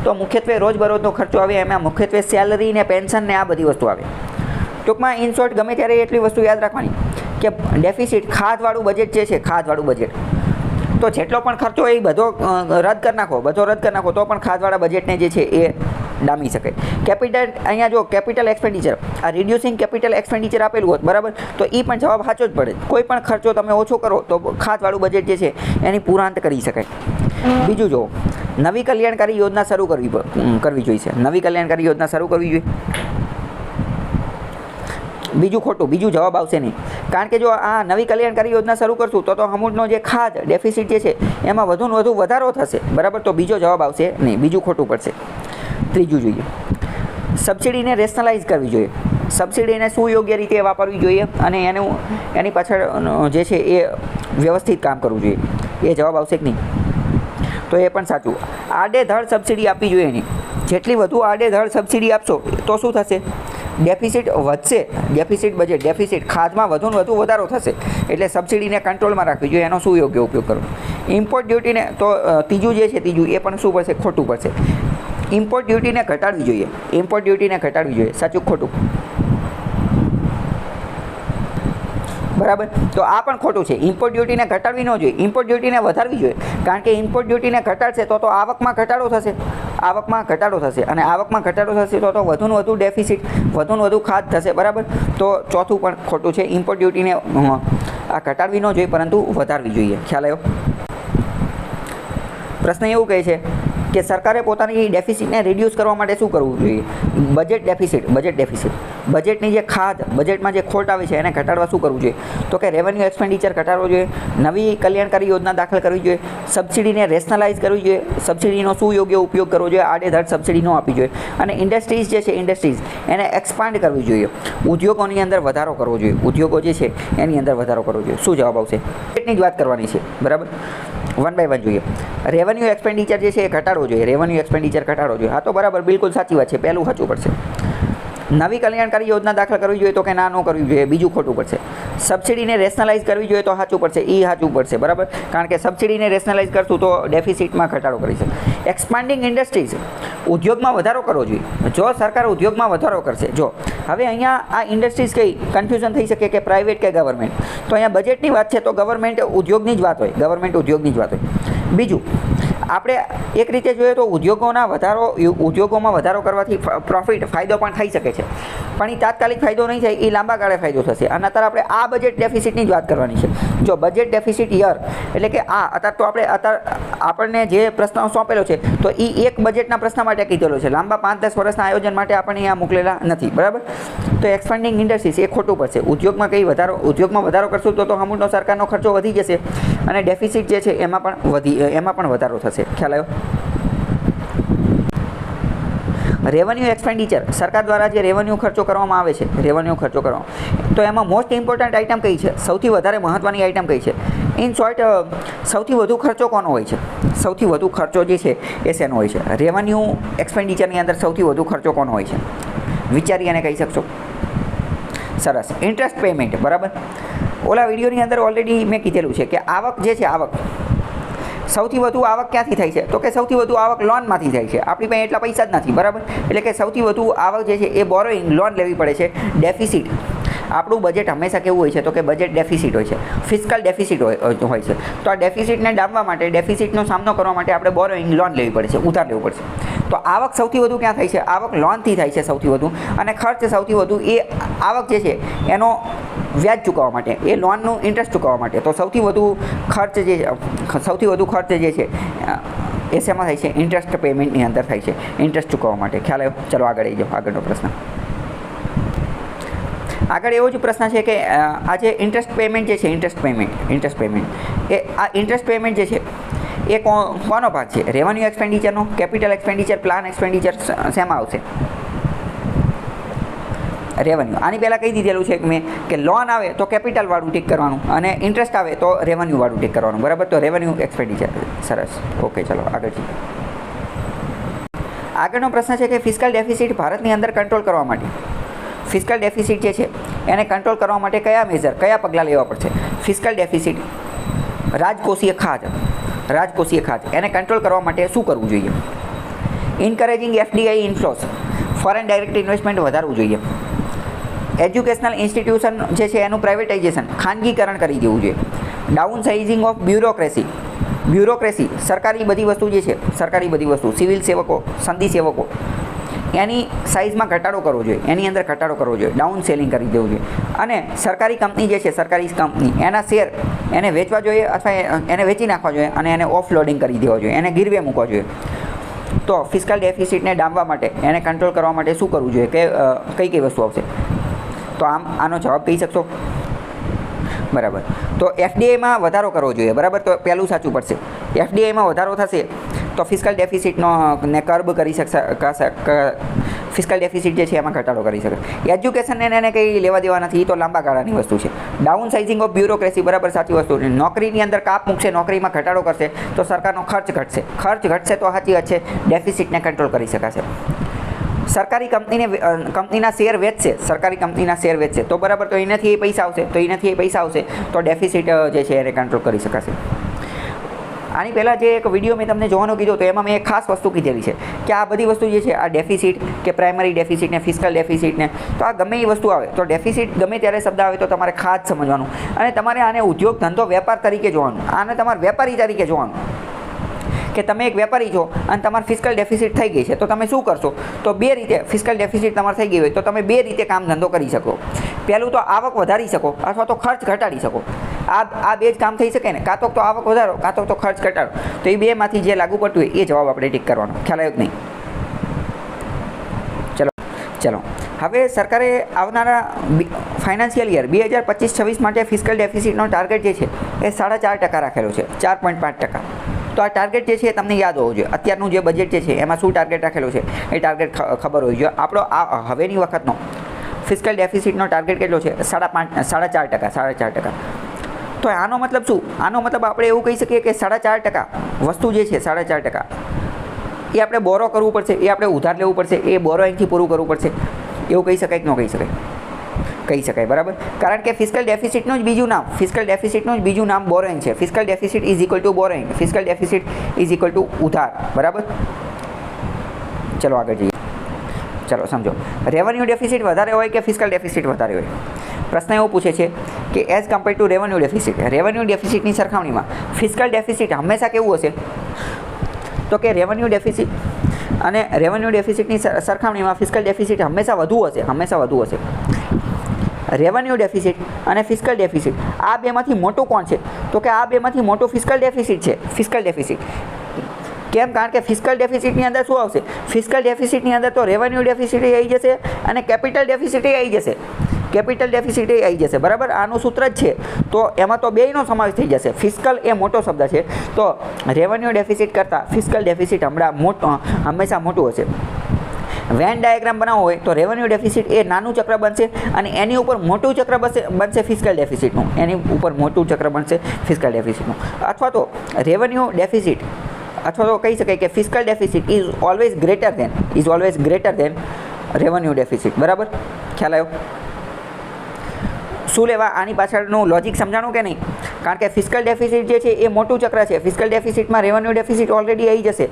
તો મુખ્યત્વે રોજબરોજનો ખર્ચો આવે. એમાં મુખ્યત્વે સેલરી ને પેન્શન ને આ બધી વસ્તુ આવે. ટૂંકમાં ઇન શોર્ટ ગમે ત્યારે એટલી વસ્તુ યાદ રાખવાની કે ડેફિસિટ, ખાધવાળું બજેટ જે છે, ખાધવાળું બજેટ, તો જેટલો પણ ખર્ચો હોય એ બધો રદ કરી નાખો તો પણ ખાધવાળા બજેટને જે છે એ ડામી શકે. અહીંયા જો કેપિટલ એક્સપેન્ડિચર, આ રિડ્યુસિંગ કેપિટલ એક્સપેન્ડિચર આપેલું હોત, બરાબર, તો એ પણ જવાબ સાચો જ પડે. કોઈ પણ ખર્ચો તમે ઓછો કરો તો ખાધવાળું બજેટ જે છે એની પૂરાંત કરી શકાય. બીજું જો નવી કલ્યાણકારી યોજના શરૂ કરવી જોઈએ. બીજું ખોટું, બીજું જવાબ આવશે નહીં. કારણ કે જો આ નવી કલ્યાણકારી યોજના શરૂ કરશું તો અમૂળનો જે ખાધ ડેફિસિટ જે છે એમાં વધુને વધુ વધારો થશે. બરાબર, તો બીજો જવાબ આવશે નહીં, બીજું ખોટું પડશે. ત્રીજું જોઈએ, સબસિડીને રેશનલાઇઝ કરવી જોઈએ. સબસિડીને સુયોગ્ય રીતે વાપરવી જોઈએ અને એની પાછળ જે છે એ વ્યવસ્થિત કામ કરવું જોઈએ. એ જવાબ આવશે કે નહીં? તો એ પણ સાચું. આડેધડ સબસિડી આપવી જોઈએ નહીં. જેટલી વધુ આડેધડ સબસિડી આપશો તો શું થશે? ડેફિસિટ વધશે. ડેફિસિટ ખાધમાં વધુને વધુ વધારો થશે. એટલે સબસિડીને કંટ્રોલમાં રાખવી જોઈએ, એનો સુયોગ્ય ઉપયોગ કરવો. ઇમ્પોર્ટ ડ્યુટીને તો ત્રીજું એ પણ શું પડશે? ખોટું પડશે. ઇમ્પોર્ટ ડ્યુટીને ઘટાડવી જોઈએ. સાચું ખોટું? બરાબર, તો આ પણ ખોટું છે. ઇમ્પોર્ટ ડ્યુટીને ઘટાડવી ન જોઈએ, ઇમ્પોર્ટ ડ્યુટીને વધારવી જોઈએ. કારણ કે ઇમ્પોર્ટ ડ્યુટીને ઘટાડશે તો આવકમાં ઘટાડો થશે. અને આવકમાં ઘટાડો થશે તો વધુને વધુ ડેફિસિટ, વધુને વધુ ખાધ થશે. બરાબર, તો ચોથું પણ ખોટું છે. ઇમ્પોર્ટ ડ્યુટીને આ ઘટાડવી ન જોઈએ પરંતુ વધારવી જોઈએ. ખ્યાલ આવ્યો? પ્રશ્ન એવું કહે છે કે સરકારે પોતાની ડેફિસિટને રિડ્યુસ કરવા માટે શું કરવું જોઈએ? Budget deficit. બજેટની જે બજેટમાં જે ખોટ આવે છે એને ઘટાડવા શું કરવું જોઈએ? તો કે રેવન્યુ એક્સપેન્ડિચર ઘટાડવો જોઈએ, નવી કલ્યાણકારી યોજના દાખલ કરવી જોઈએ, સબસિડીને રેશનલાઇઝ કરવી જોઈએ, સબસિડીનો સુયોગ્ય ઉપયોગ કરવો જોઈએ, આડેધડ સબસિડી ન આપવી જોઈએ, અને ઇન્ડસ્ટ્રીઝ જે છે ઇન્ડસ્ટ્રીઝ એને એક્સપાન્ડ કરવી જોઈએ, ઉદ્યોગોની અંદર વધારો કરવો જોઈએ, ઉદ્યોગો જે છે એની અંદર વધારો કરવો જોઈએ. શું જવાબ આવશે? બજેટની જ વાત કરવાની છે, બરાબર. 1 by 1 જોઈએ. રેવન્યુ એક્સપેન્ડિચર જે છે એ ઘટાડવો જોઈએ, રેવન્યુ એક્સપેન્ડિચર ઘટાડવો જોઈએ. હા તો બરાબર, બિલકુલ સાચી વાત છે, પહેલું સાચું પડશે. નવી કલ્યાણકારી યોજના દાખલ કરવી જોઈએ તો કે ના ન કરવી જોઈએ, બીજું ખોટું પડશે. સબસિડીને રેશનલાઇઝ કરવી જોઈએ તો સાચું પડશે, એ સાચું પડશે, બરાબર. કારણ કે સબસિડીને રેશનલાઇઝ કરશું તો ડેફિસિટમાં ઘટાડો કરી છે. એક્સપાન્ડિંગ ઇન્ડસ્ટ્રીઝ, ઉદ્યોગમાં વધારો કરવો જોઈએ. જો સરકાર ઉદ્યોગમાં વધારો કરશે, જો હવે અહીંયા આ ઇન્ડસ્ટ્રીઝ કઈ કન્ફ્યુઝન થઈ શકે કે પ્રાઇવેટ કે ગવર્મેન્ટ, તો અહીંયા બજેટની વાત છે તો ગવર્મેન્ટ ઉદ્યોગની જ વાત હોય, ગવર્મેન્ટ ઉદ્યોગની જ વાત હોય. બીજું, આપણે એક રીતે જોઈએ તો ઉદ્યોગોમાં વધારો કરવાથી ફાયદો પણ થઈ શકે છે, પણ એ તાત્કાલિક ફાયદો નહીં થાય, એ લાંબા ગાળે ફાયદો થશે. અને અત્યારે આપણે આ બજેટ ડેફિસિટની જ વાત કરવાની છે. જો બજેટ ડેફિસિટ યર એટલે કે અત્યારે તો આપણને જે પ્રશ્ન સોંપેલો છે તો એ એક બજેટના પ્રશ્ન માટે કીધેલો છે, લાંબા 5-10 વર્ષના આયોજન માટે આપણને અહીંયા મોકલેલા નથી, બરાબર. તો એક્સપાન્ડિંગ ઇન્ડસ્ટ્રીઝ એ ખોટું પડશે. ઉદ્યોગમાં વધારો કરશું તો હમણાંનો સરકારનો ખર્ચો વધી જશે અને ડેફિસિટ જે છે એમાં પણ વધારો થશે. ખ્યાલ આવ્યો? રેવન્યુ એક્સપેન્ડિચર, સરકાર દ્વારા જે રેવન્યુ ખર્ચો કરવામાં આવે છે, રેવન્યુ ખર્ચો કરવામાં, તો એમાં મોસ્ટ ઇમ્પોર્ટન્ટ આઇટમ કઈ છે? સૌથી વધારે મહત્ત્વની આઇટમ કઈ છે? ઇન શોર્ટ, સૌથી વધુ ખર્ચો કોનો હોય છે? સૌથી વધુ ખર્ચો જે છે એ શેનો હોય છે? રેવન્યુ એક્સપેન્ડિચરની અંદર સૌથી વધુ ખર્ચો કોનો હોય છે? વિચારી અને કહી શકશો? સરસ. ઇન્ટરેસ્ટ પેમેન્ટ, બરાબર. ઓલા વિડીયોની અંદર ઓલરેડી મેં કીધેલું છે કે આવક જે છે, આવક સૌથી વધુ આવક ક્યાંથી થાય છે? તો કે સૌથી વધુ આવક લોનમાંથી થાય છે. આપણી પાસે એટલા પૈસા જ નથી, બરાબર. એટલે કે સૌથી વધુ આવક જે છે એ બોરોઈંગ, લોન લેવી પડે છે. ડેફિસિટ, આપણું બજેટ હંમેશા કેવું હોય છે? તો કે બજેટ ડેફિસિટ હોય છે, ફિસ્કલ ડેફિસિટ હોય છે. તો આ ડેફિસિટને ડામવા માટે, ડેફિસિટનો સામનો કરવા માટે આપણે બોરોઈંગ, લોન લેવી પડે છે, ઉધાર લેવું પડશે. તો આવક સૌથી વધુ ક્યાં થાય છે? આવક લોનથી થાય છે સૌથી વધુ, અને ખર્ચ સૌથી વધુ એ આવક જે છે એનો વ્યાજ ચૂકવવા માટે, એ લોનનું ઇન્ટરેસ્ટ ચૂકવવા માટે. તો સૌથી વધુ ખર્ચ જે છે એ શેમાં થાય છે? ઇન્ટરેસ્ટ પેમેન્ટની અંદર થાય છે, ઇન્ટરેસ્ટ ચૂકવવા માટે. ખ્યાલ આવ્યો? ચલો આગળ આવી જાઓ. આગળનો પ્રશ્ન, આગળ એવો જ પ્રશ્ન છે કે આ જે ઇન્ટરેસ્ટ પેમેન્ટ જે છે, ઇન્ટરેસ્ટ પેમેન્ટ એ આ ઇન્ટરેસ્ટ પેમેન્ટ જે છે એ કોનો ભાગ છે? રેવન્યુ એક્સપેન્ડિચરનો, કેપિટલ એક્સપેન્ડિચર, પ્લાન એક્સપેન્ડિચર, શેમાં આવશે? રેવન્યુ. આની પહેલાં કહી દીધેલું છે કે મેં કે લોન આવે તો કેપિટલ વાળું ટીક કરવાનું અને ઇન્ટરેસ્ટ આવે તો રેવન્યુ વાળું ટીક કરવાનું, બરાબર. તો રેવન્યુ એક્સપેન્ડિચર. સરસ. ઓકે, ચલો આગળ જઈએ. આગળનો પ્રશ્ન છે કે ફિસ્કલ ડેફિસિટ ભારતની અંદર કંટ્રોલ કરવા માટે, ફિસ્કલ ડેફિસિટ જે છે એને કંટ્રોલ કરવા માટે કયા પગલાં લેવા પડશે? ફિસ્કલ ડેફિસિટ, રાજકોષીય ખાધ એને કંટ્રોલ કરવા માટે શું કરવું જોઈએ? ઇન્કરેજિંગ FDI ઇન્ફ્લોસ, ફોરેન ડાયરેક્ટ ઇન્વેસ્ટમેન્ટ વધારવું જોઈએ. એજ્યુકેશનલ ઇન્સ્ટિટ્યુશન જે છે એનું પ્રાઇવેટાઇઝેશન, ખાનગીકરણ કરી દેવું જોઈએ. ડાઉન સાઇઝિંગ ઓફ બ્યુરોક્રેસી, સરકારી બધી વસ્તુ, સિવિલ સેવકો, સંધિ સેવકો, એની સાઇઝમાં ઘટાડો કરવો જોઈએ, એની અંદર ઘટાડો કરવો જોઈએ, ડાઉન સેલિંગ કરી દેવું જોઈએ. અને સરકારી કંપની જે છે, સરકારી કંપની, એના શેર એને વેચવા જોઈએ અથવા એને વેચી નાખવા જોઈએ અને એને ઓફલોડિંગ કરી દેવા જોઈએ, એને ગીરવે મૂકવા જોઈએ. તો ફિસ્કલ ડેફિસિટને ડામવા માટે, એને કંટ્રોલ કરવા માટે શું કરવું જોઈએ? કે કઈ વસ્તુ આવશે? તો આનો જવાબ કહી શકશો? બરાબર. તો FDIમાં વધારો કરવો જોઈએ, બરાબર. તો પહેલું સાચું પડશે. FDIમાં વધારો થશે તો ફિસ્કલ ડેફિસિટનો ને કર્બ કરી શકશે, ફિસ્કલ ડેફિસિટ જે છે એમાં ઘટાડો કરી શકે. એજ્યુકેશનને એને કંઈ લેવા દેવા નથી, એ તો લાંબા ગાળાની વસ્તુ છે. ડાઉન સાઇઝિંગ ઓફ બ્યુરોક્રેસી, બરાબર સાચી વસ્તુ છે. નોકરીની અંદર કાપ મૂકશે, નોકરીમાં ઘટાડો કરશે તો સરકારનો ખર્ચ ઘટશે તો સાચી વાત છે, ડેફિસિટને કંટ્રોલ કરી શકાશે. સરકારી કંપનીના શેર વેચશે, તો બરાબર, તો એનાથી એ પૈસા આવશે, તો ડેફિસિટ જે છે એને કંટ્રોલ કરી શકાશે. આની પહેલાં જે એક વિડીયો મેં તમને જોવાનું કીધું તો એમાં મેં એક ખાસ વસ્તુ કીધેલી છે કે આ બધી વસ્તુ જે છે, આ ડેફિસિટ કે પ્રાઇમરી ડેફિસિટ ને ફિસ્કલ ડેફિસિટ ને, તો આ ગમે એ વસ્તુ આવે તો ડેફિસિટ ગમે ત્યારે શબ્દ આવે તો તમારે ખાસ સમજવાનું અને તમારે આને ઉદ્યોગ ધંધો વેપાર તરીકે જોવાનું, આને તમારે વેપારી તરીકે જોવાનું કે તમે એક વેપારી છો અને તમારે ફિસ્કલ ડેફિસિટ થઈ ગઈ છે તો તમે શું કરશો? તો બે રીતે ફિસ્કલ ડેફિસિટ તમારે થઈ ગઈ હોય તો તમે બે રીતે કામ ધંધો કરી શકો. પહેલું તો આવક વધારી શકો અથવા તો ખર્ચ ઘટાડી શકો. આ બે જ કામ થઈ શકે ને, કાં તો આવક વધારો કાં તો ખર્ચ ઘટાડો. તો એ બેમાંથી જે લાગુ પડતું હોય એ જવાબ આપણે ટીક કરવાનો. ખ્યાલ આવ્યો કે નહીં? ચલો, હવે સરકારે આવનારા ફાઇનાન્શિયલ યર 2025-26 માટે ફિસ્કલ ડેફિસિટનો ટાર્ગેટ જે છે એ 4.5% રાખેલો છે, 4.5%. તો આ ટાર્ગેટ જે છે એ તમને યાદ હોવો જોઈએ. અત્યારનું જે બજેટ જે છે એમાં શું ટાર્ગેટ રાખેલો છે એ ટાર્ગેટ ખબર હોવી જોઈએ. આપણો આ હવેની વખતનો ફિસ્કલ ડેફિસિટનો ટાર્ગેટ કેટલો છે? 4.5%. તો આનો મતલબ શું? આનો મતલબ આપણે એવું કહી શકીએ કે 4.5% વસ્તુ જે છે 4.5% એ આપણે બોરો કરવું પડશે, એ આપણે ઉધાર લેવું પડશે, એ બોરોઇંગથી પૂરું કરવું પડશે. એવું કહી શકાય કે ન કહી શકાય? કહી શકાય, બરાબર. કારણ કે ફિસ્કલ ડેફિસિટનું જ બીજું નામ બોરોઇંગ છે. Fiscal deficit is equal to borrowing, fiscal deficit is equal to ઉધાર, બરાબર. ચલો આગળ જઈએ. ચલો સમજો, રેવન્યુ ડેફિસિટ વધારે હોય કે ફિસ્કલ ડેફિસિટ વધારે હોય? પ્રશ્ન એવો પૂછે છે કે as compare to revenue deficit, revenue ડેફિસિટની સરખામણીમાં ફિસ્કલ ડેફિસિટ હંમેશા કેવું હશે? તો કે રેવન્યુ ડેફિસિટની સરખામણીમાં ફિસ્કલ ડેફિસિટ હંમેશા વધુ હશે. રેવન્યુ ડેફિસિટ અને ફિસ્કલ ડેફિસિટ આ બેમાંથી મોટું કોણ છે? તો કે આ બેમાંથી મોટું ફિસ્કલ ડેફિસિટ છે. ફિસ્કલ ડેફિસિટ કેમ? કારણ કે ફિસ્કલ ડેફિસિટની અંદર શું આવશે? ફિસ્કલ ડેફિસિટની અંદર તો રેવન્યુ ડેફિસિટ આવી જશે અને કેપિટલ ડેફિસિટ આવી જશે. બરાબર, આનું સૂત્ર જ છે. તો એમાં તો બેયનો સમાવેશ થઈ જશે. ફિસ્કલ એ મોટો શબ્દ છે, તો રેવન્યુ ડેફિસિટ કરતાં ફિસ્કલ ડેફિસિટ હંમેશા મોટું હશે. વેન ડાયાગ્રામ બનાવવો હોય તો રેવન્યુ ડેફિસિટ એ નાનું ચક્ર બનશે અને એની ઉપર મોટું ચક્ર બનશે ફિસ્કલ ડેફિસિટનું. અથવા તો રેવન્યુ ડેફિસિટ અથવા તો કહી શકાય કે fiscal deficit is always greater than revenue deficit. બરાબર, ખ્યાલ આવ્યો? શું લેવા? આની પાછળનું લોજિક સમજાણું કે નહીં? કારણ કે ફિસ્કલ ડેફિસિટ જે છે એ મોટું ચક્ર છે. ફિસ્કલ ડેફિસિટમાં રેવન્યુ ડેફિસિટ ઓલરેડી આવી જશે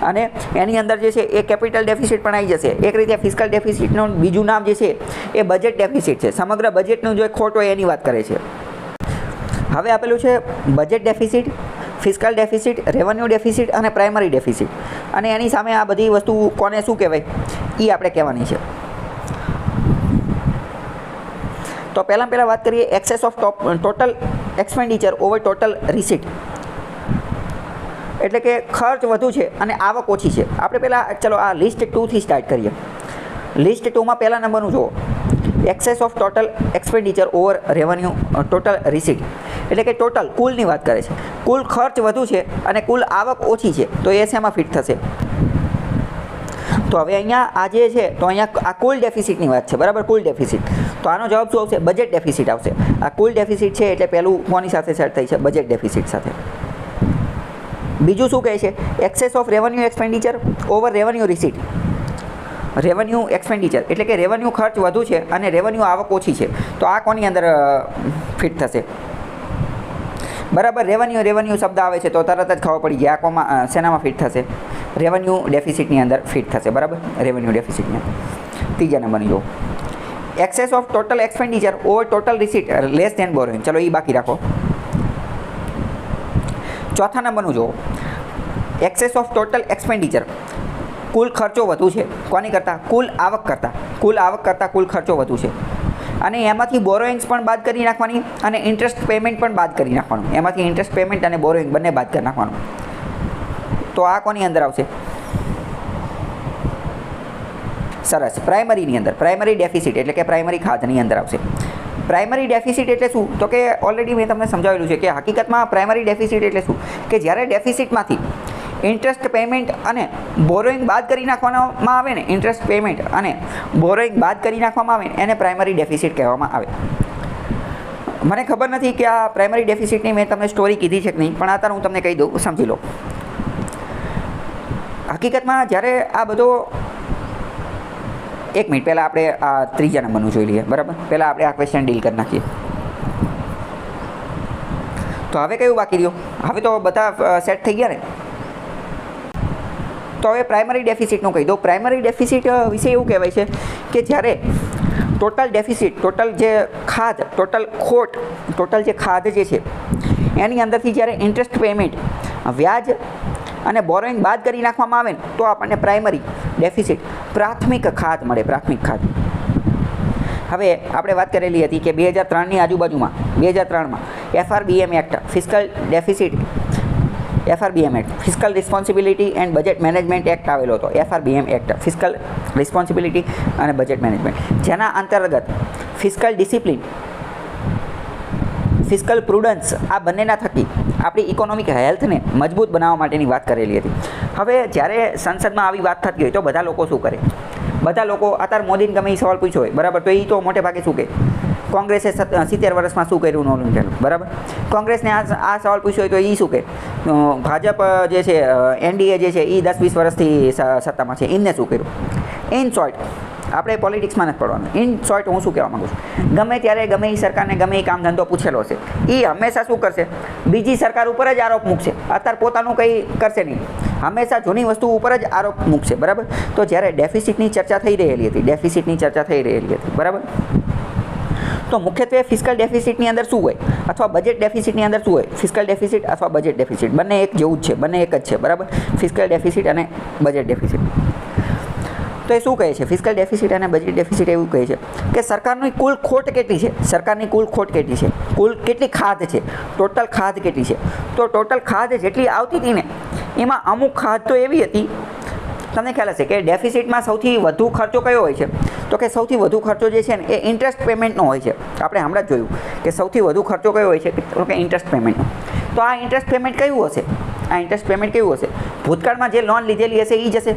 અને એની અંદર જે છે એ કેપિટલ ડેફિસિટ પણ આવી જશે. એક રીતે ફિસ્કલ ડેફિસિટનું બીજું નામ જે છે એ બજેટ ડેફિસિટ છે. સમગ્ર બજેટનું જે ખોટ હોય એની વાત કરે છે. હવે આપેલું છે budget deficit, fiscal deficit, revenue deficit અને પ્રાઇમરી ડેફિસિટ. અને એની સામે આ બધી વસ્તુ કોને શું કહેવાય એ આપણે કહેવાની છે. તો પહેલાં વાત કરીએ access of total expenditure over total receipt. એટલે કે ખર્ચ વધુ છે અને આવક ઓછી છે. આપણે પહેલાં ચલો આ લિસ્ટ 2થી સ્ટાર્ટ કરીએ. લિસ્ટ 2માં પહેલા નંબરનું જુઓ, excess of total expenditure over revenue total receipt. એટલે કે ટોટલ કુલની વાત કરે છે. કુલ ખર્ચ વધુ છે અને કુલ આવક ઓછી છે, તો એ શેમાં ફિટ થશે? તો હવે અહીંયા આ જે છે તો અહીંયા આ કુલ ડેફિસિટની વાત છે. બરાબર, કુલ ડેફિસિટ. તો આનો જવાબ શું આવશે? બજેટ ડેફિસિટ આવશે. આ કુલ ડેફિસિટ છે એટલે પહેલું કોની સાથે સેટ થઈ છે? બજેટ ડેફિસિટ સાથે. બીજું શું કહે છે? Access of revenue expenditure over revenue receipt. Revenue expenditure એટલે કે રેવન્યુ ખર્ચ વધુ છે અને રેવન્યુ આવક ઓછી છે, તો આ કોની અંદર ફિટ થશે? બરાબર, રેવન્યુ શબ્દ આવે છે તો તરત જ ખબર પડી જાય આ કોમાં શેનામાં ફિટ થશે? રેવન્યુ ડેફિસિટની અંદર ફિટ થશે. બરાબર, રેવન્યુ ડેફિસિટની અંદર. ત્રીજા નંબરની જો excess of total expenditure over total receipt less than borrowing. ચલો એ બાકી રાખો. ચોથા નંબરનું જુઓ, એક્સેસ ઓફ ટોટલ એક્સપેન્ડિચર. કુલ ખર્ચો વધુ છે કોની કરતાં? કુલ આવક કરતાં કુલ ખર્ચો વધુ છે અને એમાંથી બોરોઇંગ્સ પણ બાદ કરી નાખવાની અને ઇન્ટરેસ્ટ પેમેન્ટ પણ બાદ કરી નાખવાનું. એમાંથી ઇન્ટરેસ્ટ પેમેન્ટ અને બોરોઇંગ બંને બાદ કરી નાખવાનું. તો આ કોની અંદર આવશે? સરસ, પ્રાઇમરીની અંદર. પ્રાઇમરી ડેફિસિટ એટલે કે પ્રાઇમરી ખાધની અંદર આવશે. પ્રાઇમરી ડેફિસિટ એટલે શું? તો કે ઓલરેડી મેં તમને સમજાવેલું છે કે હકીકતમાં પ્રાઇમરી ડેફિસિટ એટલે શું? કે જ્યારે ડેફિસિટમાંથી ઇન્ટરેસ્ટ પેમેન્ટ અને બોરોઇંગ બાદ કરી નાખવામાં આવે ને, ઇન્ટરેસ્ટ પેમેન્ટ અને બોરોઇંગ બાદ કરી નાખવામાં આવે એને પ્રાઇમરી ડેફિસિટ કહેવામાં આવે. મને ખબર નથી કે આ પ્રાઇમરી ડેફિસિટની મેં તમને સ્ટોરી કીધી છે કે નહીં, પણ અત્યારે હું તમને કહી દઉં, સમજી લો. હકીકતમાં જ્યારે આ બધો એક મિનિટ પહેલાં આપણે આ ત્રીજા નંબરનું જોઈ લઈએ. બરાબર, પહેલાં આપણે આ ક્વેશ્ચન ડીલ કરી નાખીએ. તો હવે કયું બાકી રહ્યું? હવે તો બધા સેટ થઈ ગયા ને. તો હવે પ્રાઇમરી ડેફિસિટનું કહી દઉં. પ્રાઇમરી ડેફિસિટ વિશે એવું કહેવાય છે કે જ્યારે ટોટલ ડેફિસિટ, ટોટલ જે ખાધ જે છે એની અંદરથી જ્યારે ઇન્ટરેસ્ટ પેમેન્ટ, વ્યાજ અને બોરોઇંગ બાદ કરી નાખવામાં આવે ને તો આપણને પ્રાઇમરી ડેફિસિટ, પ્રાથમિક ખાધ મળે. પ્રાથમિક ખાધ. હવે આપણે વાત કરેલી હતી કે 2003ની આજુબાજુમાં 2003માં FRBM act fiscal deficit FRBM act, fiscal responsibility and budget management act આવેલો હતો. FRBM એક્ટ, ફિસ્કલ રિસ્પોન્સિબિલિટી અને બજેટ મેનેજમેન્ટ, જેના અંતર્ગત ફિસ્કલ ડિસિપ્લિન, ફિસ્કલ પ્રુડન્સ આ બંનેના થકી આપણી ઇકોનોમિક હેલ્થને મજબૂત બનાવવા માટેની વાત કરેલી હતી. હવે જ્યારે સંસદમાં આવી વાત થતી હોય તો બધા લોકો શું કરે? બધા લોકો અત્યારે મોદીને ગમે એ સવાલ પૂછ્યો હોય બરાબર, તો એ તો મોટે ભાગે શું કહે? કોંગ્રેસે 70 વર્ષમાં શું કર્યું નોલું કર્યું બરાબર. કોંગ્રેસને આ સવાલ પૂછ્યો હોય તો એ શું કહે? ભાજપ જે છે NDA જે છે એ 10-20 વર્ષથી સત્તામાં છે, એમને શું કર્યું? ઇન શોર્ટ, આપણે પોલિટિક્સમાં નથી પડવાનું. ઇન શોર્ટ હું શું કહેવા માગું છું, ગમે ત્યારે ગમે એ સરકારને ગમે એ કામ ધંધો પૂછેલો છે, એ હંમેશા શું કરશે? બીજી સરકાર ઉપર જ આરોપ મૂકશે. અત્યારે પોતાનું કંઈ કરશે નહીં, હંમેશા જૂની વસ્તુ ઉપર જ આરોપ મૂકશે બરાબર. તો જ્યારે ડેફિસિટની ચર્ચા થઈ રહેલી હતી, બરાબર, તો મુખ્યત્વે ફિસ્કલ ડેફિસિટની અંદર શું હોય અથવા બજેટ ડેફિસિટની અંદર શું હોય? ફિસ્કલ ડેફિસિટ અથવા બજેટ ડેફિસિટ બંને એક જેવું જ છે, બંને એક જ છે બરાબર. ફિસ્કલ ડેફિસિટ અને બજેટ ડેફિસિટ. તો એ શું કહે છે? ફિસ્કલ ડેફિસિટ અને બજેટ ડેફિસિટ એવું કહે છે કે સરકારની કુલ ખોટ કેટલી છે, કુલ કેટલી ખાધ છે, ટોટલ ખાધ કેટલી છે. તો ટોટલ ખાધ જેટલી આવતી હતી ને, એમાં અમુક ખાધ તો એવી હતી, તમને ખ્યાલ હશે કે ડેફિસિટમાં સૌથી વધુ ખર્ચો કયો હોય છે? તો કે સૌથી વધુ ખર્ચો જે છે ને એ ઇન્ટરેસ્ટ પેમેન્ટનો હોય છે. આપણે હમણાં જ જોયું કે સૌથી વધુ ખર્ચો કયો હોય છે? તો કે ઇન્ટરેસ્ટ પેમેન્ટનો. તો આ ઇન્ટરેસ્ટ પેમેન્ટ કયું હશે? ભૂતકાળમાં જે લોન લીધેલી હશે એ જશે,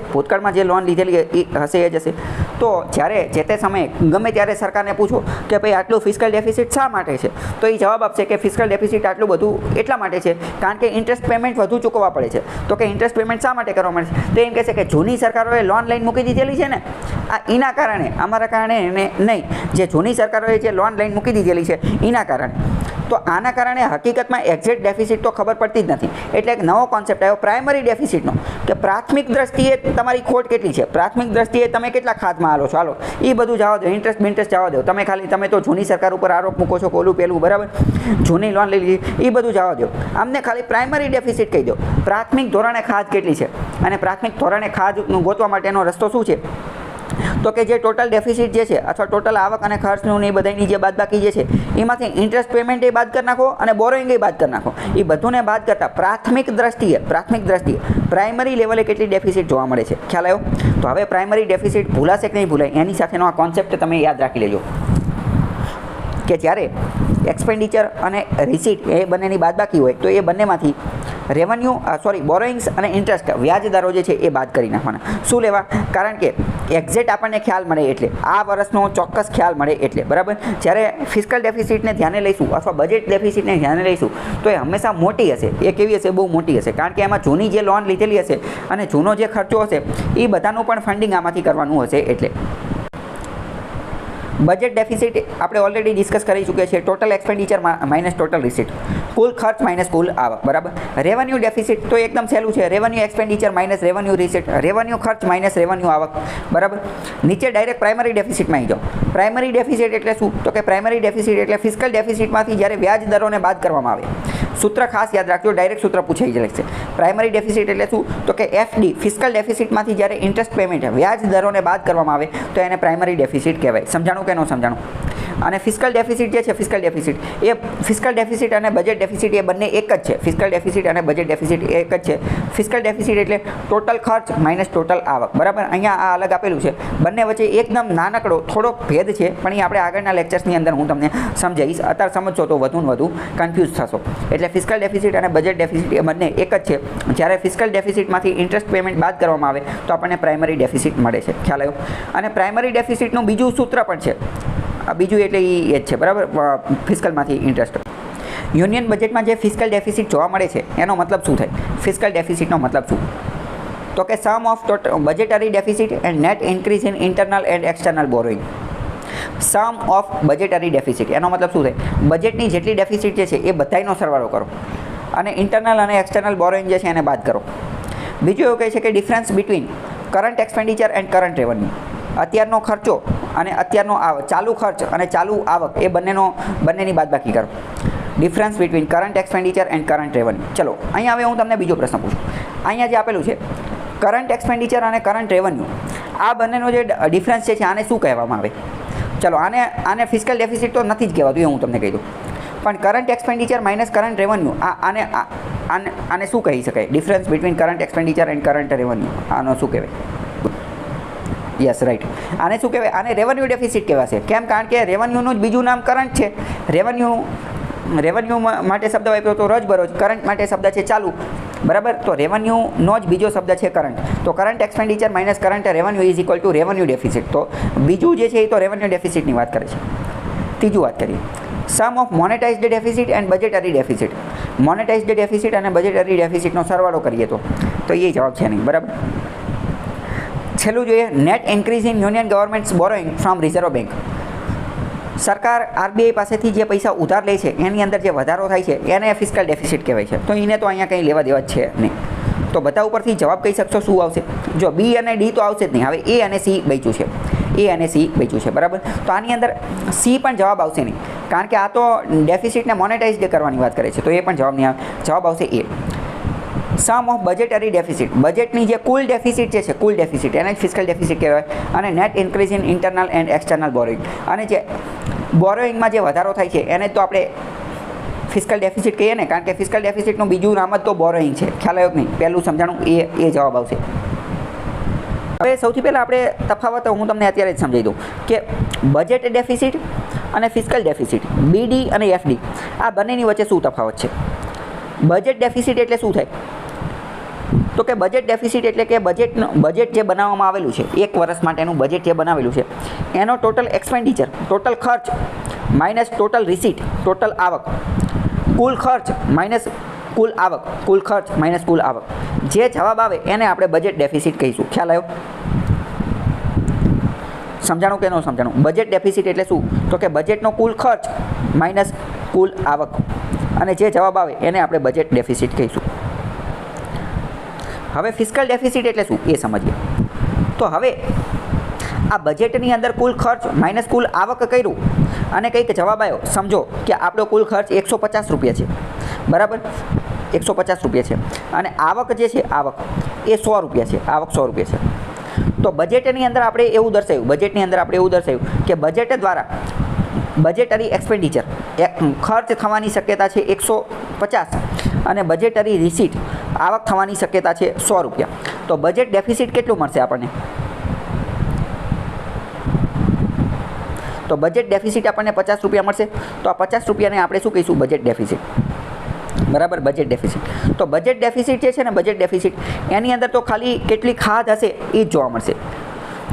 એ જશે. તો જ્યારે જે તે સમયે ગમે ત્યારે સરકારને પૂછો કે ભાઈ આટલું ફિસ્કલ ડેફિસિટ શા માટે છે, તો એ જવાબ આપશે કે ફિસ્કલ ડેફિસિટ આટલું બધું એટલા માટે છે કારણ કે ઇન્ટરેસ્ટ પેમેન્ટ વધુ ચૂકવવા પડે છે. તો કે ઇન્ટરેસ્ટ પેમેન્ટ શા માટે કરવા મળે છે? તો એમ કહેશે કે જૂની સરકારોએ લોન લઈને મૂકી દીધેલી છે ને, એના કારણે, અમારા કારણે નહીં, જે જૂની સરકારોએ જે લોન લઈને મૂકી દીધેલી છે એના કારણે. તો આના કારણે હકીકતમાં એક્ઝેક્ટ ડેફિસિટ તો ખબર પડતી જ નથી. એટલે એક નવો કોન્સેપ્ટ આવ્યો પ્રાઇમરી ડેફિસિટનો, કે પ્રાથમિક દ્રષ્ટિએ તમારી ખોટ કેટલી છે, પ્રાથમિક દ્રષ્ટિએ તમે કેટલા ખાધમાં હાલો છો, હાલો એ બધું જવા દો, ઇન્ટરેસ્ટ જવા દો. તમે તો જૂની સરકાર ઉપર આરોપ મૂકો છો, કોલું પેલું બરાબર, જૂની લોન લઈ લીધી, એ બધું જવા દો. અમને ખાલી પ્રાઇમરી ડેફિસિટ કહી દો, પ્રાથમિક ધોરણે ખાધ કેટલી છે. અને પ્રાથમિક ધોરણે ખાધનું ગોતવા માટેનો રસ્તો શું છે? તો કે જે ટોટલ ડેફિસિટ જે છે અથવા ટોટલ આવક અને ખર્ચનું ને એ બધાની જે બાદબાકી જે છે એમાંથી ઇન્ટરેસ્ટ પેમેન્ટ એ બાદ કરી નાખો અને બોરોઈંગ એ બાદ કરી નાખો. એ બધુંને બાદ કરતાં પ્રાથમિક દ્રષ્ટિએ પ્રાઇમરી લેવલે કેટલી ડેફિસિટ જોવા મળે છે. ખ્યાલ આવ્યો? તો હવે પ્રાઇમરી ડેફિસિટ ભૂલાશે કે નહીં ભૂલાય એની સાથેનો આ કોન્સેપ્ટ તમે યાદ રાખી લેજો કે જ્યારે એક્સપેન્ડિચર અને રિસીટ એ બંનેની બાદબાકી હોય તો એ બંનેમાંથી બોરોઈંગ્સ અને ઇન્ટરેસ્ટ વ્યાજદરો જે છે એ બાદ કરી નાખવાના. શું લેવા? કારણ કે એક્ઝેક્ટ આપણને ખ્યાલ મળે એટલે, આ વર્ષનો ચોક્કસ ખ્યાલ મળે એટલે બરાબર. જ્યારે ફિસ્કલ ડેફિસિટને ધ્યાને લઈશું અથવા બજેટ ડેફિસિટને ધ્યાને લઈશું તો એ હંમેશા મોટી હશે. એ કેવી હશે? બહુ મોટી હશે, કારણ કે એમાં જૂની જે લોન લીધેલી હશે અને જૂનો જે ખર્ચો હશે એ બધાનું પણ ફંડિંગ આમાંથી કરવાનું હશે. એટલે બજેટ ડેફિસિટ આપણે ઓલરેડી ડિસ્કસ કરી ચૂક્યા છીએ, total expenditure minus total receipt, કુલ ખર્ચ માઇનસ કુલ આવક બરાબર. રેવન્યુ ડેફિસિટ તો એકદમ સહેલું છે, revenue expenditure minus revenue receipt, revenue ખર્ચ માઇનસ રેવન્યુ આવક બરાબર. નીચે ડાયરેક્ટ પ્રાઇમરી ડેફિસિટમાં આવી જાઓ. પ્રાઇમરી ડેફિસિટ એટલે શું? તો કે પ્રાઇમરી ડેફિસિટ એટલે ફિસ્કલ ડેફિસિટમાંથી જ્યારે વ્યાજ દરોને બાદ કરવામાં આવે. સૂત્ર ખાસ યાદ રાખજો, ડાયરેક્ટ સૂત્ર પૂછાઈ જાય છે. પ્રાઇમરી ડેફિસિટ એટલે શું? તો કે FD ફિસ્કલ ડેફિસિટમાંથી જ્યારે ઇન્ટરેસ્ટ પેમેન્ટ વ્યાજ દરોને બાદ કરવામાં આવે તો એને પ્રાઇમરી ડેફિસિટ કહેવાય. સમજાણું કે ન સમજાણું? અને ફિસ્કલ ડેફિસિટ જે છે, ફિસ્કલ ડેફિસિટ અને બજેટ ડેફિસિટ એ બંને એક જ છે. ફિસ્કલ ડેફિસિટ અને બજેટ ડેફિસિટ એક જ છે. ફિસ્કલ ડેફિસિટ એટલે ટોટલ ખર્ચ માઇનસ ટોટલ આવક બરાબર. અહીંયા આ અલગ આપેલું છે. બંને વચ્ચે એકદમ નાનકડો થોડોક ભેદ છે, પણ એ આપણે આગળના લેક્ચર્સની અંદર હું તમને સમજાવીશ. અત્યારે સમજશો તો વધુ ને વધુ કન્ફ્યુઝ થશો. એટલે ફિસ્કલ ડેફિસિટ અને બજેટ ડેફિસિટ એ બંને એક જ છે. જ્યારે ફિસ્કલ ડેફિસિટમાંથી ઇન્ટરેસ્ટ પેમેન્ટ બાદ કરવામાં આવે તો આપણને પ્રાઇમરી ડેફિસિટ મળે છે. ખ્યાલ આવ્યો? અને પ્રાઇમરી ડેફિસિટનું બીજું સૂત્ર પણ છે, બીજું એટલે એ જ છે બરાબર, ફિસ્કલમાંથી ઇન્ટરેસ્ટ. યુનિયન બજેટમાં જે ફિસ્કલ ડેફિસિટ જોવા મળે છે એનો મતલબ શું થાય? ફિસ્કલ ડેફિસિટનો મતલબ શું? તો કે sum of total budgetary deficit and net increase in internal and external borrowing. Sum of budgetary deficit એનો મતલબ શું થાય? બજેટની જેટલી ડેફિસિટ જે છે એ બધાનો સરવાળો કરો અને ઇન્ટરનલ અને એક્સટર્નલ બોરોઈંગ જે છે એને બાદ કરો. બીજું એવું કહે છે કે difference between current expenditure end current revenue, અત્યારનો ખર્ચો અને અત્યારનો ચાલુ ખર્ચ અને ચાલુ આવક એ બંનેની બાદબાકી કરો. Difference between current expenditure end current revenue. ચલો અહીંયા હવે હું તમને બીજો પ્રશ્ન પૂછું. અહીંયા જે આપેલું છે કરંટ એક્સપેન્ડિચર અને કરંટ રેવન્યુ, આ બંનેનો જે ડિફરન્સ છે આને શું કહેવામાં આવે? ચલો આને ફિસ્કલ ડેફિસિટ તો નથી જ કહેવાતું, એ હું તમને કહી દઉં. પણ current expenditure minus current revenue આને શું કહી શકાય? Difference between current expenditure end current revenue, આનો શું કહેવાય? Yes right. આને શું કહેવાય? આને રેવન્યુ ડેફિસિટ કહેવાશે. કેમ? કારણ કે રેવન્યુનું જ બીજું નામ કરંટ છે. રેવન્યુ માટે શબ્દ વાપર્યો તો રોજબરોજ, કરંટ માટે શબ્દ છે ચાલુ, બરાબર? તો રેવન્યુનો જ બીજો શબ્દ છે કરંટ. તો current expenditure minus current revenue is equal two revenue deficit. તો બીજું જે છે એ તો રેવન્યુ ડેફિસિટની વાત કરે છે. ત્રીજું વાત કરીએ, sum of monetised deficit and budgetary deficit. Monetised deficit અને બજેટરી ડેફિસિટનો સરવાળો કરીએ તો એ જવાબ છે નહીં, બરાબર? છેલ્લું જોઈએ, net increase in union governments borrowing from reserve bank. સરકાર આરબીઆઈ પાસેથી જે પૈસા ઉધાર લે છે એની અંદર જે વધારો થાય છે એને ફિસ્કલ ડેફિસિટ કહેવાય છે. તો એને તો અહીંયા કંઈ લેવા દેવા જ છે નહીં. તો બધા ઉપરથી જવાબ કહી શકશો શું આવશે? જો બી અને ડી તો આવશે જ નહીં. હવે એ અને સી બચ્યું છે, એ અને સી બચ્યું છે, બરાબર? તો આની અંદર સી પણ જવાબ આવશે નહીં, કારણ કે આ તો ડેફિસિટને મોનેટાઇઝ કરવાની વાત કરે છે, તો એ પણ જવાબ નહીં આવે. જવાબ આવશે એ. સમ ઓફ બજેટરી ડેફિસિટ, બજેટની જે કુલ ડેફિસિટ જે છે, કુલ ડેફિસિટ એને જ ફિસ્કલ ડેફિસિટ કહેવાય. અને net increase in internal and external borrowing, અને જે બોરોઈંગમાં જે વધારો થાય છે એને તો આપણે ફિસ્કલ ડેફિસિટ કહીએ ને, કારણ કે ફિસ્કલ ડેફિસિટનું બીજું નામ જ તો બોરોઈંગ છે. ખ્યાલ આવ્યો કે નહીં? પહેલું સમજાણું એ જવાબ આવશે. હવે સૌથી પહેલાં આપણે તફાવત હું તમને અત્યારે જ સમજાવી દઉં કે બજેટ ડેફિસિટ અને ફિસ્કલ ડેફિસિટ, બીડી અને એફડી, આ બંનેની વચ્ચે શું તફાવત છે? બજેટ ડેફિસિટ એટલે શું થાય? તો કે બજેટ ડેફિસિટ એટલે કે બજેટ જે બનાવવામાં આવેલું છે, એક વર્ષ માટેનું બજેટ જે બનાવેલું છે એનો ટોટલ એક્સપેન્ડિચર, ટોટલ ખર્ચ માઇનસ ટોટલ રિસીટ, ટોટલ આવક, કુલ ખર્ચ માઇનસ કુલ આવક, કુલ ખર્ચ માઇનસ કુલ આવક, જે જવાબ આવે એને આપણે બજેટ ડેફિસિટ કહીશું. ખ્યાલ આવ્યો? સમજાણું કે ન સમજાણું? બજેટ ડેફિસિટ એટલે શું? તો કે બજેટનો કુલ ખર્ચ માઇનસ કુલ આવક, અને જે જવાબ આવે એને આપણે બજેટ ડેફિસિટ કહીશું. હવે ફિસ્કલ ડેફિસિટ એટલે શું એ સમજીએ. તો હવે આ બજેટની અંદર કુલ ખર્ચ માઇનસ કુલ આવક કર્યું અને કંઈક જવાબ આવ્યો. સમજો કે આપણો કુલ ખર્ચ 150 રૂપિયા છે, બરાબર? 150 રૂપિયા છે અને આવક જે છે, આવક એ 100 રૂપિયા છે, આવક 100 રૂપિયા છે. તો બજેટની અંદર આપણે એવું દર્શાવ્યું કે બજેટ દ્વારા બજેટરી એક્સપેન્ડિચર, ખર્ચ થવાની શક્યતા છે 150 અને બજેટરી રિસીટ, આવક થવાની શક્યતા છે 100 રૂપિયા. તો બજેટ ડેફિસિટ કેટલું મળશે આપણને? તો બજેટ ડેફિસિટ આપણને 50 રૂપિયા મળશે. તો આ 50 રૂપિયાને આપણે શું કહીશું? બજેટ ડેફિસિટ, બરાબર? Budget deficit. તો બજેટ ડેફિસિટ જે છે ને, બજેટ ડેફિસિટ એની અંદર તો ખાલી કેટલી ખાધ હશે એ જ જોવા મળશે.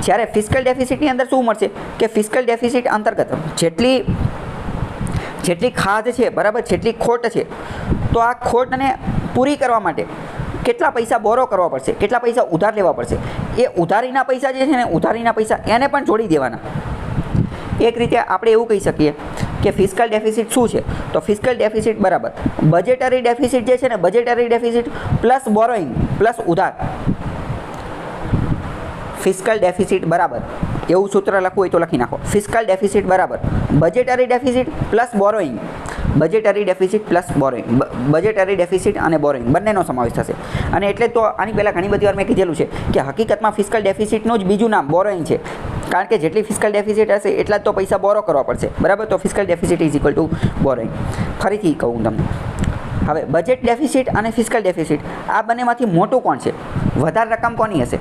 જ્યારે ફિસ્કલ ડેફિસિટની અંદર શું મળશે કે ફિસ્કલ ડેફિસિટ અંતર્ગત જેટલી ખાધ છે, બરાબર, જેટલી ખોટ છે, તો આ ખોટને પૂરી કરવા માટે કેટલા પૈસા બોરો કરવા પડશે, કેટલા પૈસા ઉધાર લેવા પડશે, એ ઉધારીના પૈસા જે છે ને, ઉધારીના પૈસા એને પણ જોડી દેવાના. એક રીતે આપણે એવું કહી શકીએ કે ફિસ્કલ ડેફિસિટ શું છે? તો ફિસ્કલ ડેફિસિટ બરાબર બજેટરી ડેફિસિટ જે છે ને, budgetary deficit plus borrowing plus ઉધાર. ફિસ્કલ ડેફિસિટ બરાબર એવું સૂત્ર લખવું હોય તો લખી નાખો. ફિસ્કલ ડેફિસિટ બરાબર budgetary deficit plus borrowing, budgetary deficit plus borrowing, budgetary deficit અને બોરોઈંગ બંનેનો સમાવેશ થશે. અને એટલે તો આની પહેલાં ઘણી બધી વાર મેં કીધેલું છે કે હકીકતમાં ફિસ્કલ ડેફિસિટનું જ બીજું નામ બોરોઈંગ છે, કારણ કે જેટલી ફિસ્કલ ડેફિસિટ હશે એટલા જ તો પૈસા બોરો કરવા પડશે, બરાબર? તો fiscal deficit is equal two borrowing. ફરીથી કહું તમને, હવે બજેટ ડેફિસિટ અને ફિસ્કલ ડેફિસિટ આ બંનેમાંથી મોટું કોણ છે? વધારે રકમ કોની હશે?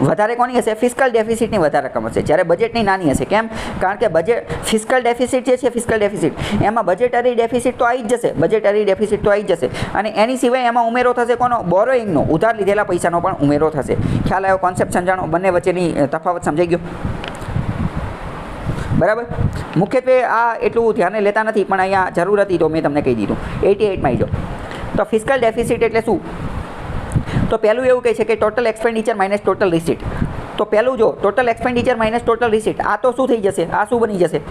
વધારે કોની હશે? ફિસ્કલ ડેફિસિટની વધારે રકમ હશે, જ્યારે બજેટની નાની હશે. કેમ? કારણ કે બજેટ ફિસ્કલ ડેફિસિટ જે છે, ફિસ્કલ ડેફિસિટ એમાં બજેટરી ડેફિસિટ તો આવી જ જશે, બજેટરી ડેફિસિટ તો આવી જ જશે, અને એની સિવાય એમાં ઉમેરો થશે કોનો? બોરોઈંગનો, ઉધાર લીધેલા પૈસાનો પણ ઉમેરો થશે. ખ્યાલ આવ્યો? કોન્સેપ્ટ સમજાણો? બંને વચ્ચેની તફાવત સમજાઈ ગયો, બરાબર? મુખ્યત્વે આ એટલું ધ્યાને લેતા નથી, પણ અહીંયા જરૂર હતી તો મેં તમને કહી દીધું. 88માં આવી જાઓ. તો ફિસ્કલ ડેફિસિટ એટલે શું? તો પહેલું એવું કહે છે કે total expenditure minus total receipt. તો પહેલું જો total expenditure minus total receipt, આ તો શું થઈ જશે? આ શું બની જશે?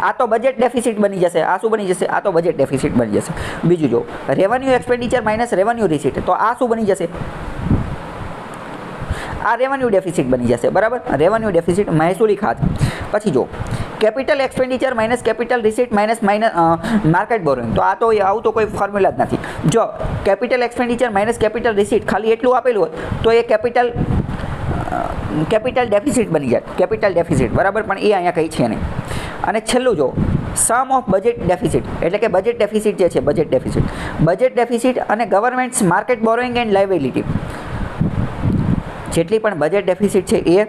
આ તો બજેટ ડેફિસિટ બની જશે. આ શું બની જશે? આ તો બજેટ ડેફિસિટ બની જશે. બીજું જો revenue expenditure minus revenue receipt, તો આ શું બની જશે? આ રેવન્યુ ડેફિસિટ બની જશે, બરાબર? રેવન્યુ ડેફિસિટ, મહેસૂલી ખાત. પછી જો capital expenditure minus capital receipt minus market borrowing, તો આ તો આવું તો કોઈ ફોર્મ્યુલા જ નથી. જો capital expenditure minus capital receipt ખાલી એટલું આપેલું હોય તો એ કેપિટલ ડેફિસિટ બની જાય, કેપિટલ ડેફિસિટ, બરાબર, પણ એ અહીંયા કંઈ છે નહીં. અને છેલ્લું જો સમ ઓફ બજેટ ડેફિસિટ, એટલે કે બજેટ ડેફિસિટ જે છે, બજેટ ડેફિસિટ અને ગવર્મેન્ટ્સ માર્કેટ બોરોઇંગ એન્ડ લાયબિલિટી, જેટલી પણ બજેટ ડેફિસિટ છે એ,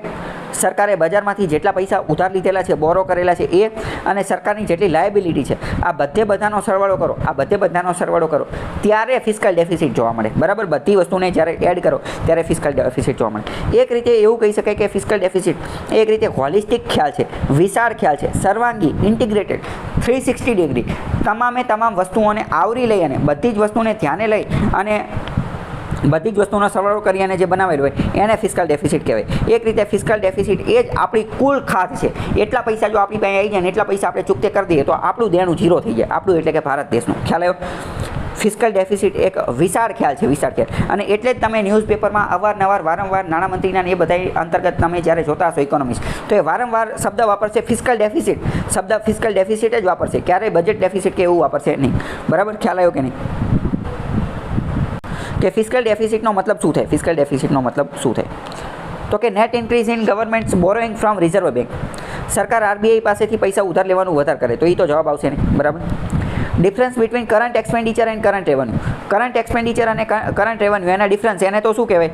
સરકારે બજારમાંથી જેટલા પૈસા ઉધાર લીધેલા છે, બોરો કરેલા છે એ, અને સરકારની જેટલી લાયબિલિટી છે, આ બધાનો સરવાળો કરો, ત્યારે ફિસ્કલ ડેફિસિટ જોવા મળે, બરાબર. બધી વસ્તુને જ્યારે એડ કરો ત્યારે ફિસ્કલ ડેફિસિટ જોવા મળે. એક રીતે એવું કહી શકાય કે ફિસ્કલ ડેફિસિટ એક રીતે હોલિસ્ટિક ખ્યાલ છે, વિશાળ ખ્યાલ છે, સર્વાંગી, ઇન્ટિગ્રેટેડ, 360 ડિગ્રી, તમામ વસ્તુઓને આવરી લઈ અને બધી જ વસ્તુને ધ્યાને લઈ અને બધી જ વસ્તુનો સરવાળો કરી અને જે બનાવેલું હોય એને ફિસ્કલ ડેફિસિટ કહેવાય. એક રીતે ફિસ્કલ ડેફિસિટ એ જ આપણી કુલ ખાત છે. એટલા પૈસા જો આપણી પાસે આવી જાય ને એટલા પૈસા આપણે ચૂકતે કરી દઈએ તો આપણું દેણું ઝીરો થઈ જાય. આપણું એટલે કે ભારત દેશનું. ખ્યાલ આવ્યો? ફિસ્કલ ડેફિસિટ એક વિશાળ ખ્યાલ છે, વિશાળ ખ્યાલ. અને એટલે જ તમે ન્યૂઝપેપરમાં વારંવાર નાણામંત્રીના એ બધા અંતર્ગત તમે જ્યારે જોતા હશો ઇકોનોમિક્સ, તો એ વારંવાર શબ્દ વાપરશે ફિસ્કલ ડેફિસિટ, શબ્દ ફિસ્કલ ડેફિસિટ જ વાપરશે, ક્યારેય બજેટ ડેફિસિટ કે એવું વાપરશે નહીં. બરાબર, ખ્યાલ આવ્યો કે નહીં? કે ફિસ્કલ ડેફિસિટનો મતલબ શું થાય? ફિસ્કલ ડેફિસિટનો મતલબ શું થાય? તો કે net increase in governments borrowing from reserve bank. સરકાર આરબીઆઈ પાસેથી પૈસા ઉધાર લેવાનું વધારે કરે તો એ તો જવાબ આવશે નહીં, બરાબર. Difference between current expenditure end current revenue. Current expenditure અને કરંટ રેવન્યુ એના ડિફરન્સ, એને તો શું કહેવાય?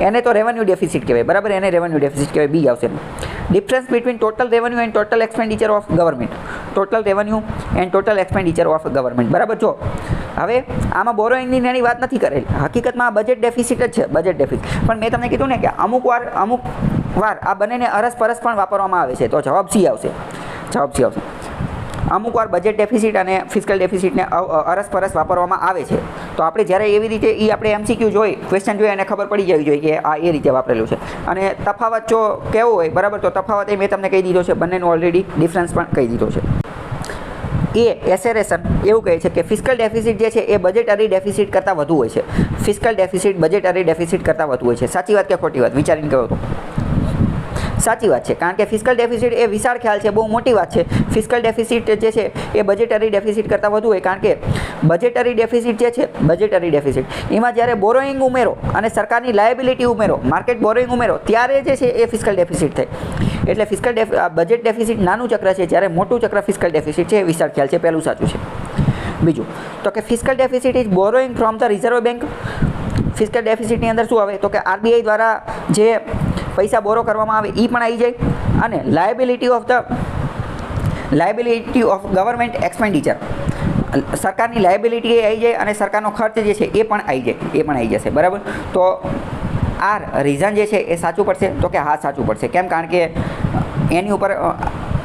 એને તો રેવન્યુ ડેફિસિટ કહેવાય, બરાબર. એને રેવન્યુ ડેફિસિટ કહેવાય, બી આવશે. Difference between total revenue end total expenditure of government. Total revenue end total expenditure of government, બરાબર. જો હવે આમાં બોરોઈંગની એની વાત નથી કરેલી, હકીકતમાં આ બજેટ ડેફિસિટ જ છે, બજેટ ડેફિસિટ. પણ મેં તમને કીધું ને કે અમુક વાર આ બંનેને અરસપરસ પણ વાપરવામાં આવે છે, તો જવાબ સી આવશે. અમુક વાર બજેટ ડેફિસિટ અને ફિસ્કલ ડેફિસિટને અરસપરસ વાપરવામાં આવે છે. તો આપણે જ્યારે એવી રીતે આપણે એમસીક્યુ જોઈ, ક્વેશ્ચન જોઈએ અને ખબર પડી જવી જોઈએ કે આ એ રીતે વાપરેલું છે. અને તફાવત જો કેવો હોય, બરાબર, તો તફાવત એ મેં તમને કહી દીધો છે, બંનેનો ઓલરેડી ડિફરન્સ પણ કહી દીધો છે. એસેરેશન એવું કહે છે કે ફિસ્કલ ડેફિસિટ જે છે એ બજેટરી ડેફિસિટ કરતાં વધુ હોય છે. ફિસ્કલ ડેફિસિટ બજેટરી ડેફિસિટ કરતાં વધુ હોય છે. સાચી વાત કે ખોટી વાત? વિચારીને કહો તો. સાચી વાત છે, કારણ કે ફિસ્કલ ડેફિસિટ એ વિશાળ ખ્યાલ છે, બહુ મોટી વાત છે. ફિસ્કલ ડેફિસિટ જે છે એ બજેટરી ડેફિસિટ કરતાં વધુ હોય, કારણ કે બજેટરી ડેફિસિટ જે છે, બજેટરી ડેફિસિટ એમાં જ્યારે બોરોઈંગ ઉમેરો અને સરકારની લાયબિલિટી ઉમેરો, માર્કેટ બોરોઈંગ ઉમેરો, ત્યારે જે છે એ ફિસ્કલ ડેફિસિટ થાય. એટલે બજેટ ડેફિસિટ નાનું ચક્ર છે, જ્યારે મોટું ચક્ર ફિસ્કલ ડેફિસિટ છે એ વિશાળ ખ્યાલ છે. પહેલું સાચું છે. બીજું તો કે fiscal deficit is borrowing from the reserve bank. Fiscal ડેફિસિટની અંદર શું આવે? તો કે આરબીઆઈ દ્વારા જે પૈસા બોરો કરવામાં આવે એ પણ આવી જાય, અને લાયબિલિટી ઓફ ગવર્મેન્ટ એક્સપેન્ડિચર, સરકારની લાયબિલિટી એ આવી જાય અને સરકારનો ખર્ચ જે છે એ પણ આવી જશે, બરાબર. તો આ રીઝન જે છે એ સાચું પડશે? તો કે હા, સાચું પડશે. કેમ? કારણ કે એની ઉપર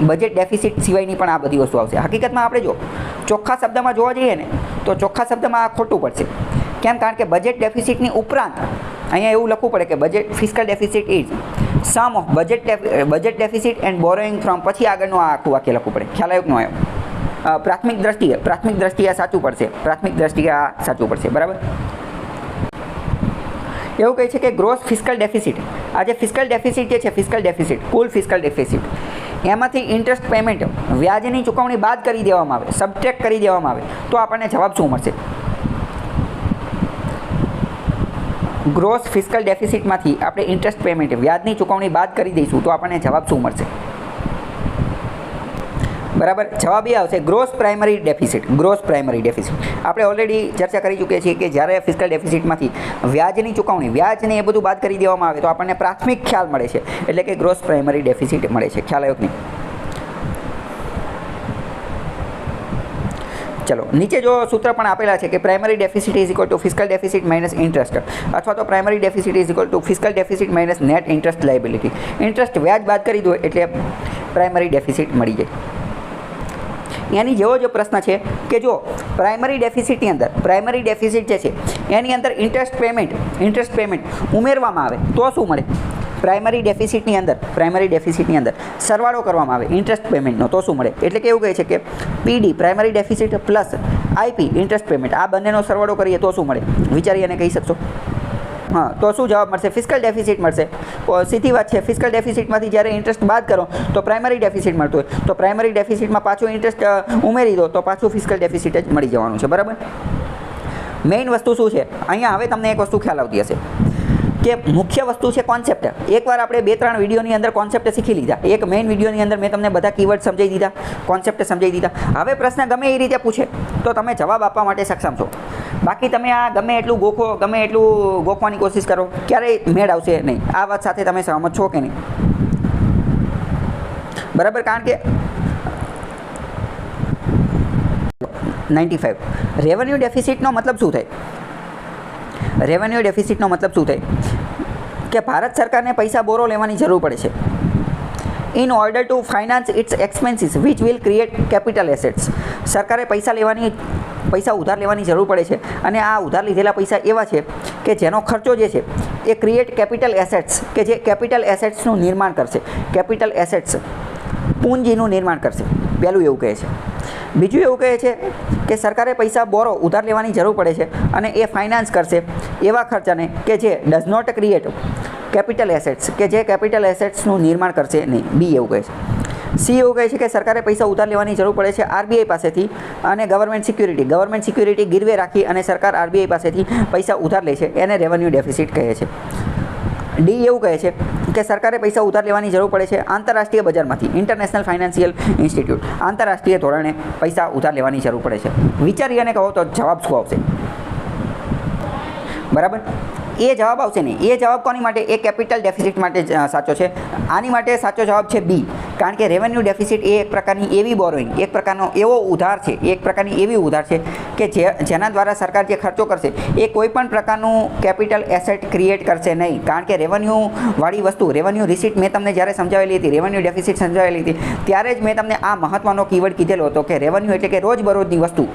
બજેટ ડેફિસિટ સિવાયની પણ આ બધી વસ્તુ આવશે. હકીકતમાં આપણે જો ચોખ્ખા શબ્દમાં જોવા જઈએ ને તો ચોખ્ખા શબ્દમાં આ ખોટું પડશે. કેમ? કારણ કે બજેટ ડેફિસિટની ઉપરાંત અહીંયા એવું લખવું પડે કે budget fiscal deficit is sum of budget deficit and borrowing from, પછી આગળનું આ આખું વાક્ય લખવું પડે. ખ્યાલ આવ્યો કે ન આવ્યો? પ્રાથમિક દ્રષ્ટિએ આ સાચું પડશે. પ્રાથમિક દ્રષ્ટિએ આ સાચું પડશે, બરાબર. એવું કહે છે કે ગ્રોસ ફિસ્કલ ડેફિસિટ, આ જે ફિસ્કલ ડેફિસિટ જે છે, ફિસ્કલ ડેફિસિટ, કુલ ફિસ્કલ ડેફિસિટ, એમાંથી ઇન્ટરેસ્ટ પેમેન્ટ, વ્યાજની ચૂકવણી બાદ કરી દેવામાં આવે, સબટ્રેક્ટ કરી દેવામાં આવે, તો આપણને જવાબ શું મળશે? ગ્રોસ ફિસ્કલ ડેફિસિટમાંથી આપણે ઇન્ટરેસ્ટ પેમેન્ટ, વ્યાજની ચૂકવણી બાદ કરી દઈશું તો આપણને જવાબ શું મળશે? બરાબર, જવાબ એ આવશે gross primary deficit. Gross primary deficit આપણે ઓલરેડી ચર્ચા કરી ચૂક્યા છીએ કે જ્યારે ફિસ્કલ ડેફિસિટમાંથી વ્યાજની ચૂકવણી, વ્યાજને એ બધું બાદ કરી દેવામાં આવે તો આપણને પ્રાથમિક ખ્યાલ મળે છે, એટલે કે ગ્રોસ પ્રાઇમરી ડેફિસિટ મળે છે. ખ્યાલ આવ્યો કે નહીં? ચલો, નીચે જો સૂત્ર પણ આપેલા છે કે primary deficit is equal two fiscal deficit minus interest, અથવા તો primary deficit is equal two fiscal deficit minus net interest liability. Interest વ્યાજ બાદ કરી દો એટલે પ્રાઇમરી ડેફિસિટ મળી જાય. એની જેવો જ પ્રશ્ન છે કે જો પ્રાઇમરી ડેફિસિટની અંદર, પ્રાઇમરી ડેફિસિટ જે છે એની અંદર ઇન્ટરેસ્ટ પેમેન્ટ ઉમેરવામાં આવે તો શું મળે? પ્રાઇમરી ડેફિસિટની અંદર સરવાળો કરવામાં આવે ઇન્ટરેસ્ટ પેમેન્ટનો તો શું મળે? એટલે કે એવું કહે છે કે PD primary deficit plus IP interest payment, આ બંનેનો સરવાળો કરીએ તો શું મળે? વિચારી અને કહી શકશો? હા, તો શું જવાબ મળશે? ફિસ્કલ ડેફિસિટ મળશે. સીધી વાત છે. ફિસ્કલ ડેફિસિટમાંથી જ્યારે ઇન્ટરેસ્ટ બાદ કરો તો પ્રાઇમરી ડેફિસિટ મળતું હોય, તો પ્રાઇમરી ડેફિસિટમાં પાછું ઇન્ટરેસ્ટ ઉમેરી દો તો પાછું ફિસ્કલ ડેફિસિટ જ મળી જવાનું છે, બરાબર. મેઇન વસ્તુ શું છે અહીંયા? હવે તમને એક વસ્તુ ખ્યાલ આવતી હશે કે મુખ્ય વસ્તુ છે કોન્સેપ્ટ. એકવાર આપણે 2-3 વિડીયોની અંદર કોન્સેપ્ટ શીખી લીધા. એક મેઇન વિડીયોની અંદર મેં તમને બધા કીવર્ડ સમજાવી દીધા, કોન્સેપ્ટ સમજાવી દીધા. હવે પ્રશ્ન ગમે એ રીતે પૂછે તો તમે જવાબ આપવા માટે સક્ષમ છો. બાકી તમે આ ગમે એટલું ગોખવાની કોશિશ કરો, ક્યારેય મેળ આવશે નહીં. આ વાત સાથે તમે સહમત છો કે નહીં? બરાબર. કારણ કે 95 રેવન્યુ ડેફિસિટનો મતલબ શું થાય? રેવન્યુ ડેફિસિટનો મતલબ શું થાય કે ભારત સરકારને પૈસા બોરો લેવાની જરૂર પડે છે in order to finance its expenses which will create capital assets. સરકારે પૈસા ઉધાર લેવાની જરૂર પડે છે અને આ ઉધાર લીધેલા પૈસા એવા છે કે જેનો ખર્ચો જે છે એ ક્રિએટ કેપિટલ એસેટ્સ, કે જે કેપિટલ એસેટ્સનું નિર્માણ કરશે. કેપિટલ એસેટ્સ પૂંજીનું નિર્માણ કરશે. પહેલું એવું કહે છે. બીજું એવું કહે છે કે સરકારે પૈસા ઉધાર લેવાની જરૂર પડે છે અને એ ફાઇનાન્સ કરશે એવા ખર્ચાને કે જે does not create capital assets, કે જે કેપિટલ એસેટ્સનું નિર્માણ કરશે નહીં. બી એવું કહે છે. સી એવું કહે છે કે સરકારે પૈસા ઉધાર લેવાની જરૂર પડે છે આરબીઆઈ પાસેથી અને ગવર્મેન્ટ સિક્યુરિટી ગીરવે રાખી અને સરકાર આરબીઆઈ પાસેથી પૈસા ઉધાર લે છે, એને રેવન્યુ ડેફિસિટ કહે છે. ડી એવું કહે છે કે સરકારે પૈસા ઉધાર લેવાની જરૂર પડે છે આંતરરાષ્ટ્રીય બજારમાંથી, ઇન્ટરનેશનલ ફાઇનાન્શિયલ ઇન્સ્ટિટ્યૂટ, આંતરરાષ્ટ્રીય ધોરણે પૈસા ઉધાર લેવાની જરૂર પડે છે. વિચારી અને કહો તો જવાબ શું આવશે? બરાબર. એ જવાબ આવશે નહીં. એ જવાબ કોની માટે? એ કેપિટલ ડેફિસિટ માટે સાચો છે. આની માટે સાચો જવાબ છે બી. કારણ કે રેવન્યુ ડેફિસિટ એ એક પ્રકારની એવી બોરોઈંગ, એક પ્રકારનો એવો ઉધાર છે, એક પ્રકારની એવી ઉધાર છે કે જેના દ્વારા સરકાર જે ખર્ચો કરશે એ કોઈ પણ પ્રકારનું કેપિટલ એસેટ ક્રિએટ કરશે નહીં. કારણ કે રેવન્યુવાળી વસ્તુ, રેવન્યુ રિસીટ મેં તમને જ્યારે સમજાવેલી હતી, રેવન્યુ ડેફિસિટ સમજાવેલી હતી, ત્યારે જ મેં તમને આ મહત્ત્વનો કીવર્ડ કીધેલો હતો કે રેવન્યુ એટલે કે રોજબરોજની વસ્તુ.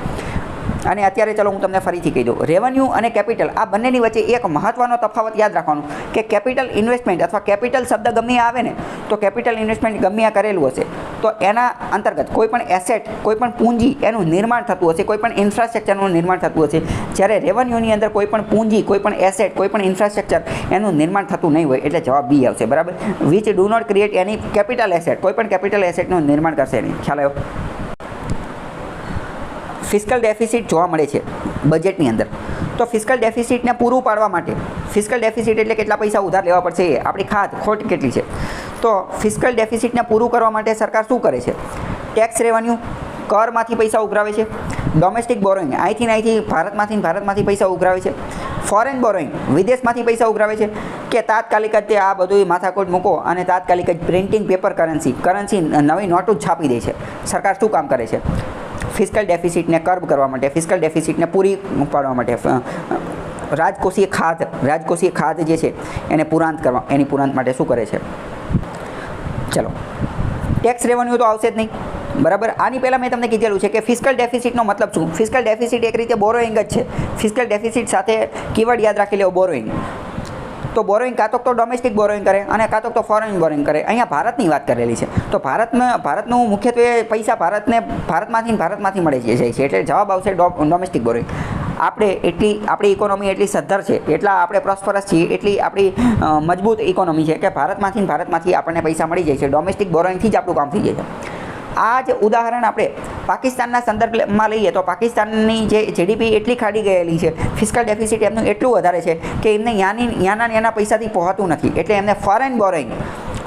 અને અત્યારે ચલો હું તમને ફરીથી કહી દઉં, રેવન્યુ અને કેપિટલ આ બંનેની વચ્ચે એક મહત્ત્વનો તફાવત યાદ રાખવાનો કે કેપિટલ ઇન્વેસ્ટમેન્ટ અથવા કેપિટલ શબ્દ ગમે આવે ને તો કેપિટલ ઇન્વેસ્ટમેન્ટ ગમે કરેલું હશે તો એના અંતર્ગત કોઈ પણ એસેટ, કોઈ પણ પૂંજી એનું નિર્માણ થતું હશે, કોઈ પણ ઇન્ફ્રાસ્ટ્રક્ચરનું નિર્માણ થતું હશે. જ્યારે રેવન્યુની અંદર કોઈ પણ પૂંજી, કોઈ પણ એસેટ, કોઈ પણ ઇન્ફ્રાસ્ટ્રક્ચર એનું નિર્માણ થતું નહીં હોય એટલે જવાબ બી આવશે. બરાબર. Which do not create any capital asset, કોઈ પણ કેપિટલ એસેટનું નિર્માણ કરશે નહીં. ખ્યાલ આવ્યો? ફિસ્કલ ડેફિસિટ જોવા મળે છે બજેટની અંદર. તો ફિસ્કલ ડેફિસિટને પૂરું પાડવા માટે, ફિસ્કલ ડેફિસિટ એટલે કેટલા પૈસા ઉધાર લેવા પડશે, એ આપણી ખોટ કેટલી છે. તો ફિસ્કલ ડેફિસિટને પૂરું કરવા માટે સરકાર શું કરે છે? ટેક્સ રેવન્યુ, કરમાંથી પૈસા ઉઘરાવે છે. ડોમેસ્ટિક બોરોઈંગ, અહીંથી ભારતમાંથી પૈસા ઉઘરાવે છે. ફોરેન બોરોઈંગ, વિદેશમાંથી પૈસા ઉઘરાવે છે કે તાત્કાલિક જ તે આ બધું માથાકોટ મૂકો અને તાત્કાલિક જ પ્રિન્ટિંગ પેપર કરન્સી નવી નોટો જ છાપી દે છે. સરકાર શું કામ કરે છે? ફિસ્કલ ડેફિસિટને કર્બ કરવા માટે, ફિસ્કલ ડેફિસિટને પૂરી પાડવા માટે રાજકોષીય ખાધ જે છે એને એની પુરાંત માટે શું કરે છે? ચલો, ટેક્સ રેવન્યુ તો આવશે જ નહીં. બરાબર. આની પહેલાં મેં તમને કીધેલું છે કે ફિસ્કલ ડેફિસિટનો મતલબ શું? ફિસ્કલ ડેફિસિટ એક રીતે બોરોઈંગ જ છે. ફિસ્કલ ડેફિસિટ સાથે કીવર્ડ યાદ રાખી લેવો, બોરોઈંગ. તો બોરોઈંગ કાં તો ડોમેસ્ટિક બોરોઈંગ કરે અને કાં તો ફોરેન બોરોઈંગ કરે. અહીંયા ભારતની વાત કરેલી છે. તો ભારતનું મુખ્યત્વે પૈસા ભારતમાંથી મળે જાય છે એટલે જવાબ આવશે ડોમેસ્ટિક બોરોઈંગ. આપણી ઇકોનોમી એટલી સદ્ધર છે, એટલા આપણે પ્રોસ્પરસ છીએ, એટલી આપણી મજબૂત ઇકોનોમી છે કે ભારતમાંથી આપણને પૈસા મળી જાય છે. ડોમેસ્ટિક બોરોઈંગથી જ આપણું કામ થઈ જાય છે. આ જ ઉદાહરણ આપણે પાકિસ્તાનના સંદર્ભમાં લઈએ તો પાકિસ્તાનની જે જીડીપી એટલી ખાડી ગયેલી છે, ફિસ્કલ ડેફિસિટ એમનું એટલું વધારે છે કે એમને યાના પૈસાથી પહોંચતું નથી. એટલે એમને ફોરેન બોરોઈંગ,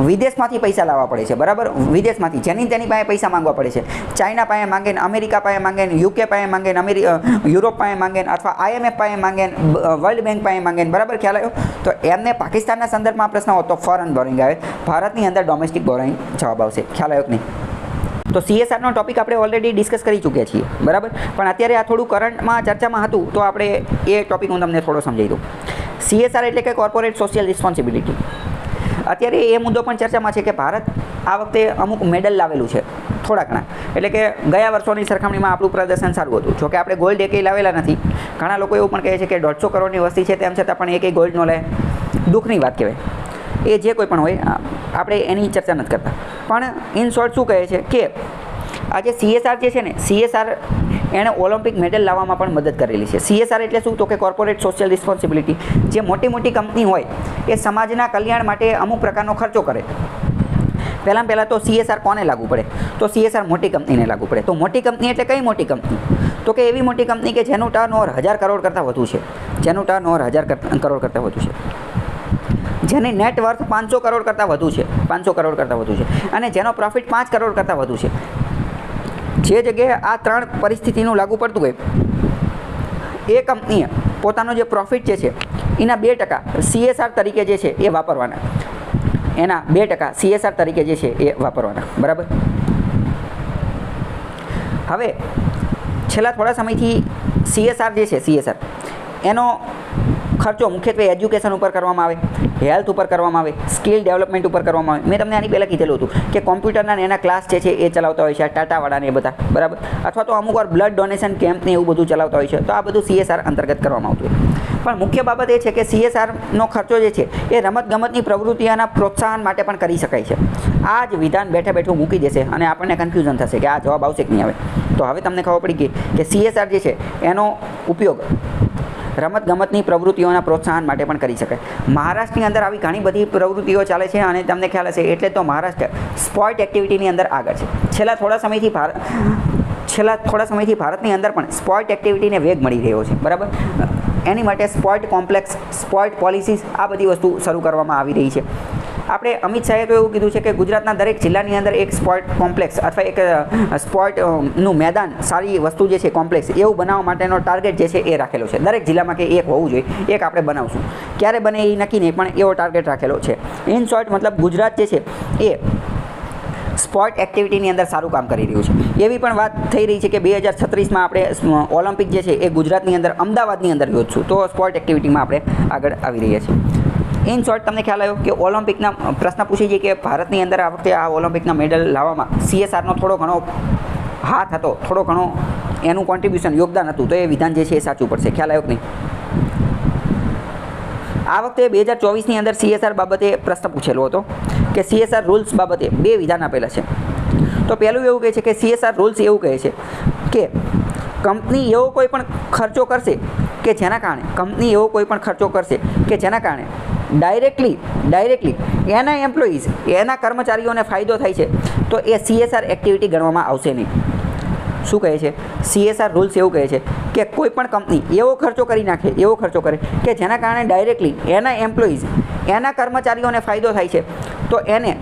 વિદેશમાંથી પૈસા લાવવા પડે છે. બરાબર. વિદેશમાંથી તેની પાસે પૈસા માંગવા પડે છે. ચાઇના પાસે માંગે, અમેરિકા પાસે માંગે, યુકે પાસે માંગે, યુરોપ પાસે માંગે, અથવા IMF પાસે માંગે, વર્લ્ડ બેંક પાસે માંગે. બરાબર. ખ્યાલ આવ્યો? તો એમને પાકિસ્તાનના સંદર્ભમાં પ્રશ્ન હોય તો ફોરેન બોરોઈંગ આવે. ભારતની અંદર ડોમેસ્ટિક બોરોઈંગ જવાબ આવશે. ખ્યાલ આવ્યો કે નહીં? તો CSRનો ટોપિક આપણે ઓલરેડી ડિસ્કસ કરી ચૂક્યા છીએ. બરાબર. પણ અત્યારે આ થોડું કરંટમાં ચર્ચામાં હતું તો આપણે એ ટોપિક હું તમને થોડો સમજાવી દઉં. CSR એટલે કે કોર્પોરેટ સોશિયલ રિસ્પોન્સિબિલિટી. અત્યારે એ મુદ્દો પણ ચર્ચામાં છે કે ભારત આ વખતે અમુક મેડલ લાવેલું છે, થોડા ઘણા. એટલે કે ગયા વર્ષોની સરખામણીમાં આપણું પ્રદર્શન સારું હતું. જોકે આપણે ગોલ્ડ એકેય લાવેલા નથી. ઘણા લોકો એવું પણ કહે છે કે 150 કરોડની વસ્તી છે તેમ છતાં પણ એકેય ગોલ્ડ ન લે. દુઃખની વાત કહેવાય. એ જે કોઈ પણ હોય, આપણે એની ચર્ચા નથી કરતા. પણ ઇન શોર્ટ શું કહે છે કે આ જે CSR જે છે ને, CSR એણે ઓલિમ્પિક મેડલ લાવવામાં પણ મદદ કરેલી છે. CSR એટલે શું? તો કે કોર્પોરેટ સોશિયલ રિસ્પોન્સિબિલિટી. જે મોટી કંપની હોય એ સમાજના કલ્યાણ માટે અમુક પ્રકારનો ખર્ચો કરે. પહેલાં તો CSR કોને લાગુ પડે? તો CSR મોટી કંપનીને લાગુ પડે. તો મોટી કંપની એટલે કઈ મોટી કંપની? તો કે એવી મોટી કંપની કે જેનું ટર્નઓવર 1000 કરોડ કરતાં વધુ છે. જેનું ટર્નઓવર 1000 કરોડ કરતાં વધુ છે. જેની નેટ વર્થ 500 કરોડ કરતાં વધુ છે, 500 કરોડ કરતાં વધુ છે, અને જેનો પ્રોફિટ 5 કરોડ કરતાં વધુ છે. જે જગ્યાએ આ 3 પરિસ્થિતિનું લાગુ પડતું હોય એ કંપનીએ પોતાનો જે પ્રોફિટ જે છે એના 2% CSR તરીકે જે છે એ વાપરવાના, એના 2% CSR તરીકે જે છે એ વાપરવાના. બરાબર. હવે છેલ્લા થોડા સમયથી CSR જે છે, CSR એનો ખર્ચો મુખ્યત્વે એજ્યુકેશન ઉપર કરવામાં આવે, હેલ્થ ઉપર કરવામાં આવે, સ્કિલ ડેવલપમેન્ટ ઉપર કરવામાં આવે. મેં તમને આની પહેલાં કીધેલું હતું કે કોમ્પ્યુટરના એના ક્લાસ જે છે એ ચલાવતા હોય છે ટાટાવાળાને એ બધા. બરાબર. અથવા તો અમુક વાર બ્લડ ડોનેશન કેમ્પને એવું બધું ચલાવતા હોય છે. તો આ બધું CSR અંતર્ગત કરવામાં આવતું હોય. પણ મુખ્ય બાબત એ છે કે CSRનો ખર્ચો જે છે એ રમતગમતની પ્રવૃત્તિઓના પ્રોત્સાહન માટે પણ કરી શકાય છે. આ જ વિધાન બેઠે બેઠું મૂકી દેશે અને આપણને કન્ફ્યુઝન થશે કે આ જવાબ આવશે કે નહીં આવે. તો હવે તમને ખબર પડી ગઈ કે CSR જે છે એનો ઉપયોગ રમતગમતની પ્રવૃત્તિઓના પ્રોત્સાહન માટે પણ કરી શકાય. મહારાષ્ટ્રની અંદર આવી ઘણી બધી પ્રવૃત્તિઓ ચાલે છે અને તમને ખ્યાલ હશે એટલે તો મહારાષ્ટ્ર સ્પોર્ટ એક્ટિવિટીની અંદર આગળ છે. છેલ્લા થોડા સમયથી ભારતની અંદર પણ સ્પોર્ટ એક્ટિવિટીને વેગ મળી રહ્યો છે. બરાબર. એની માટે સ્પોર્ટ કોમ્પ્લેક્સ, સ્પોર્ટ પોલિસીસ આ બધી વસ્તુ શરૂ કરવામાં આવી રહી છે. આપણે અમિત શાહે તો એવું કીધું છે કે ગુજરાતના દરેક જિલ્લાની અંદર એક સ્પોર્ટ કોમ્પ્લેક્સ અથવા એક સ્પોર્ટનું મેદાન, સારી વસ્તુ જે છે કોમ્પ્લેક્સ એવું બનાવવા માટેનો ટાર્ગેટ જે છે એ રાખેલો છે. દરેક જિલ્લામાં કે એક હોવું જોઈએ, એક આપણે બનાવશું. ક્યારે બને એ નક્કી નહીં, પણ એવો ટાર્ગેટ રાખેલો છે. ઇન શોર્ટ મતલબ ગુજરાત જે છે એ સ્પોર્ટ એક્ટિવિટીની અંદર સારું કામ કરી રહ્યું છે. એવી પણ વાત થઈ રહી છે કે 2036માં આપણે ઓલિમ્પિક જે છે એ ગુજરાતની અંદર અમદાવાદની અંદર યોજશું. તો સ્પોર્ટ એક્ટિવિટીમાં આપણે આગળ આવી રહ્યા છીએ. ઇન શોર્ટ તમને ખ્યાલ આવ્યો કે ઓલિમ્પિકના પ્રશ્ન પૂછી છે કે ભારતની અંદર આ વખતે આ ઓલિમ્પિકના મેડલ લાવવામાં CSRનો થોડો ઘણો હાથ હતો, થોડો ઘણો એનું કોન્ટ્રીબ્યુશન, યોગદાન હતું. તો એ વિધાન જે છે એ સાચું પડશે. ખ્યાલ આવ્યો કે નહીં? આ વખતે 2024ની અંદર CSR બાબતે પ્રશ્ન પૂછેલો હતો કે CSR રૂલ્સ બાબતે 2 વિધાન આપેલા છે. તો પહેલું એવું કહે છે કે CSR રૂલ્સ એવું કહે છે કે કંપની એવો કોઈ પણ ખર્ચો કરશે કે જેના કારણે ડાયરેક્ટલી એના એમ્પ્લોઈઝ, એના કર્મચારીઓને ફાયદો થાય છે તો એ CSR એક્ટિવિટી ગણવામાં આવશે નહીં. શું કહે છે? CSR રૂલ્સ એવું કહે છે કે કોઈ પણ કંપની એવો ખર્ચો કરે કે જેના કારણે ડાયરેક્ટલી એના એમ્પ્લોઈઝ, એના કર્મચારીઓને ફાયદો થાય છે તો એને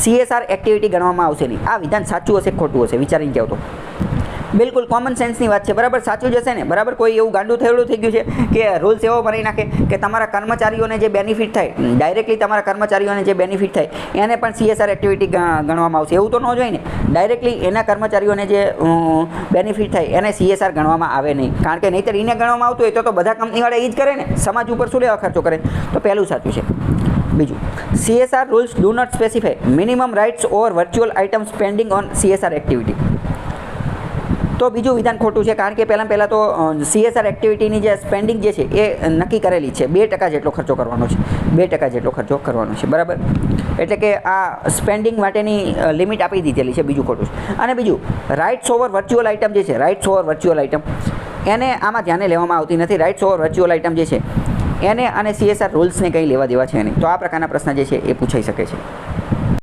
CSR એક્ટિવિટી ગણવામાં આવશે નહીં. આ વિધાન સાચું હશે ખોટું હશે? વિચારીને કહો તો. બિલકુલ કોમન સેન્સની વાત છે. બરાબર. સાચું જ હશે ને? બરાબર. કોઈ એવું ગાંડું થયેલું થઈ ગયું છે કે રૂલ્સ એવો બનાવી નાખે કે તમારા કર્મચારીઓને જે બેનિફિટ થાય, ડાયરેક્ટલી તમારા કર્મચારીઓને જે બેનિફિટ થાય એને પણ CSR એક્ટિવિટી ગણવામાં આવશે? એવું તો ન જોઈએ ને. ડાયરેક્ટલી એના કર્મચારીઓને જે બેનિફિટ થાય એને CSR ગણવામાં આવે નહીં. કારણ કે નહીંતર એને ગણવામાં આવતું હોય તો બધા કંપનીવાળા એ જ કરે ને. સમાજ ઉપર શું લેવા ખર્ચો કરે? તો પહેલું સાચું છે. બીજું, CSR rules do not specify minimum rights or virtual item spending on CSR activity. તો બીજું વિધાન ખોટું છે. કારણ કે પહેલાં તો CSR એક્ટિવિટીની જે સ્પેન્ડિંગ જે છે એ નક્કી કરેલી છે. 2% જેટલો ખર્ચો કરવાનો છે. 2% જેટલો ખર્ચો કરવાનો છે. બરાબર. એટલે કે આ સ્પેન્ડિંગ માટેની લિમિટ આપી દીધેલી છે. બીજું ખોટું છે. અને બીજું, રાઇટ્સ ઓવર વર્ચ્યુઅલ આઇટમ જે છે, રાઇટ્સ ઓવર વર્ચ્યુઅલ આઇટમ એને આમાં ધ્યાને લેવામાં આવતી નથી. રાઇટ્સ ઓવર વર્ચ્યુઅલ આઇટમ જે છે એને અને CSR રૂલ્સને કંઈ લેવા દેવા છે નહીં. તો આ પ્રકારના પ્રશ્ન જે છે એ પૂછાઈ શકે છે.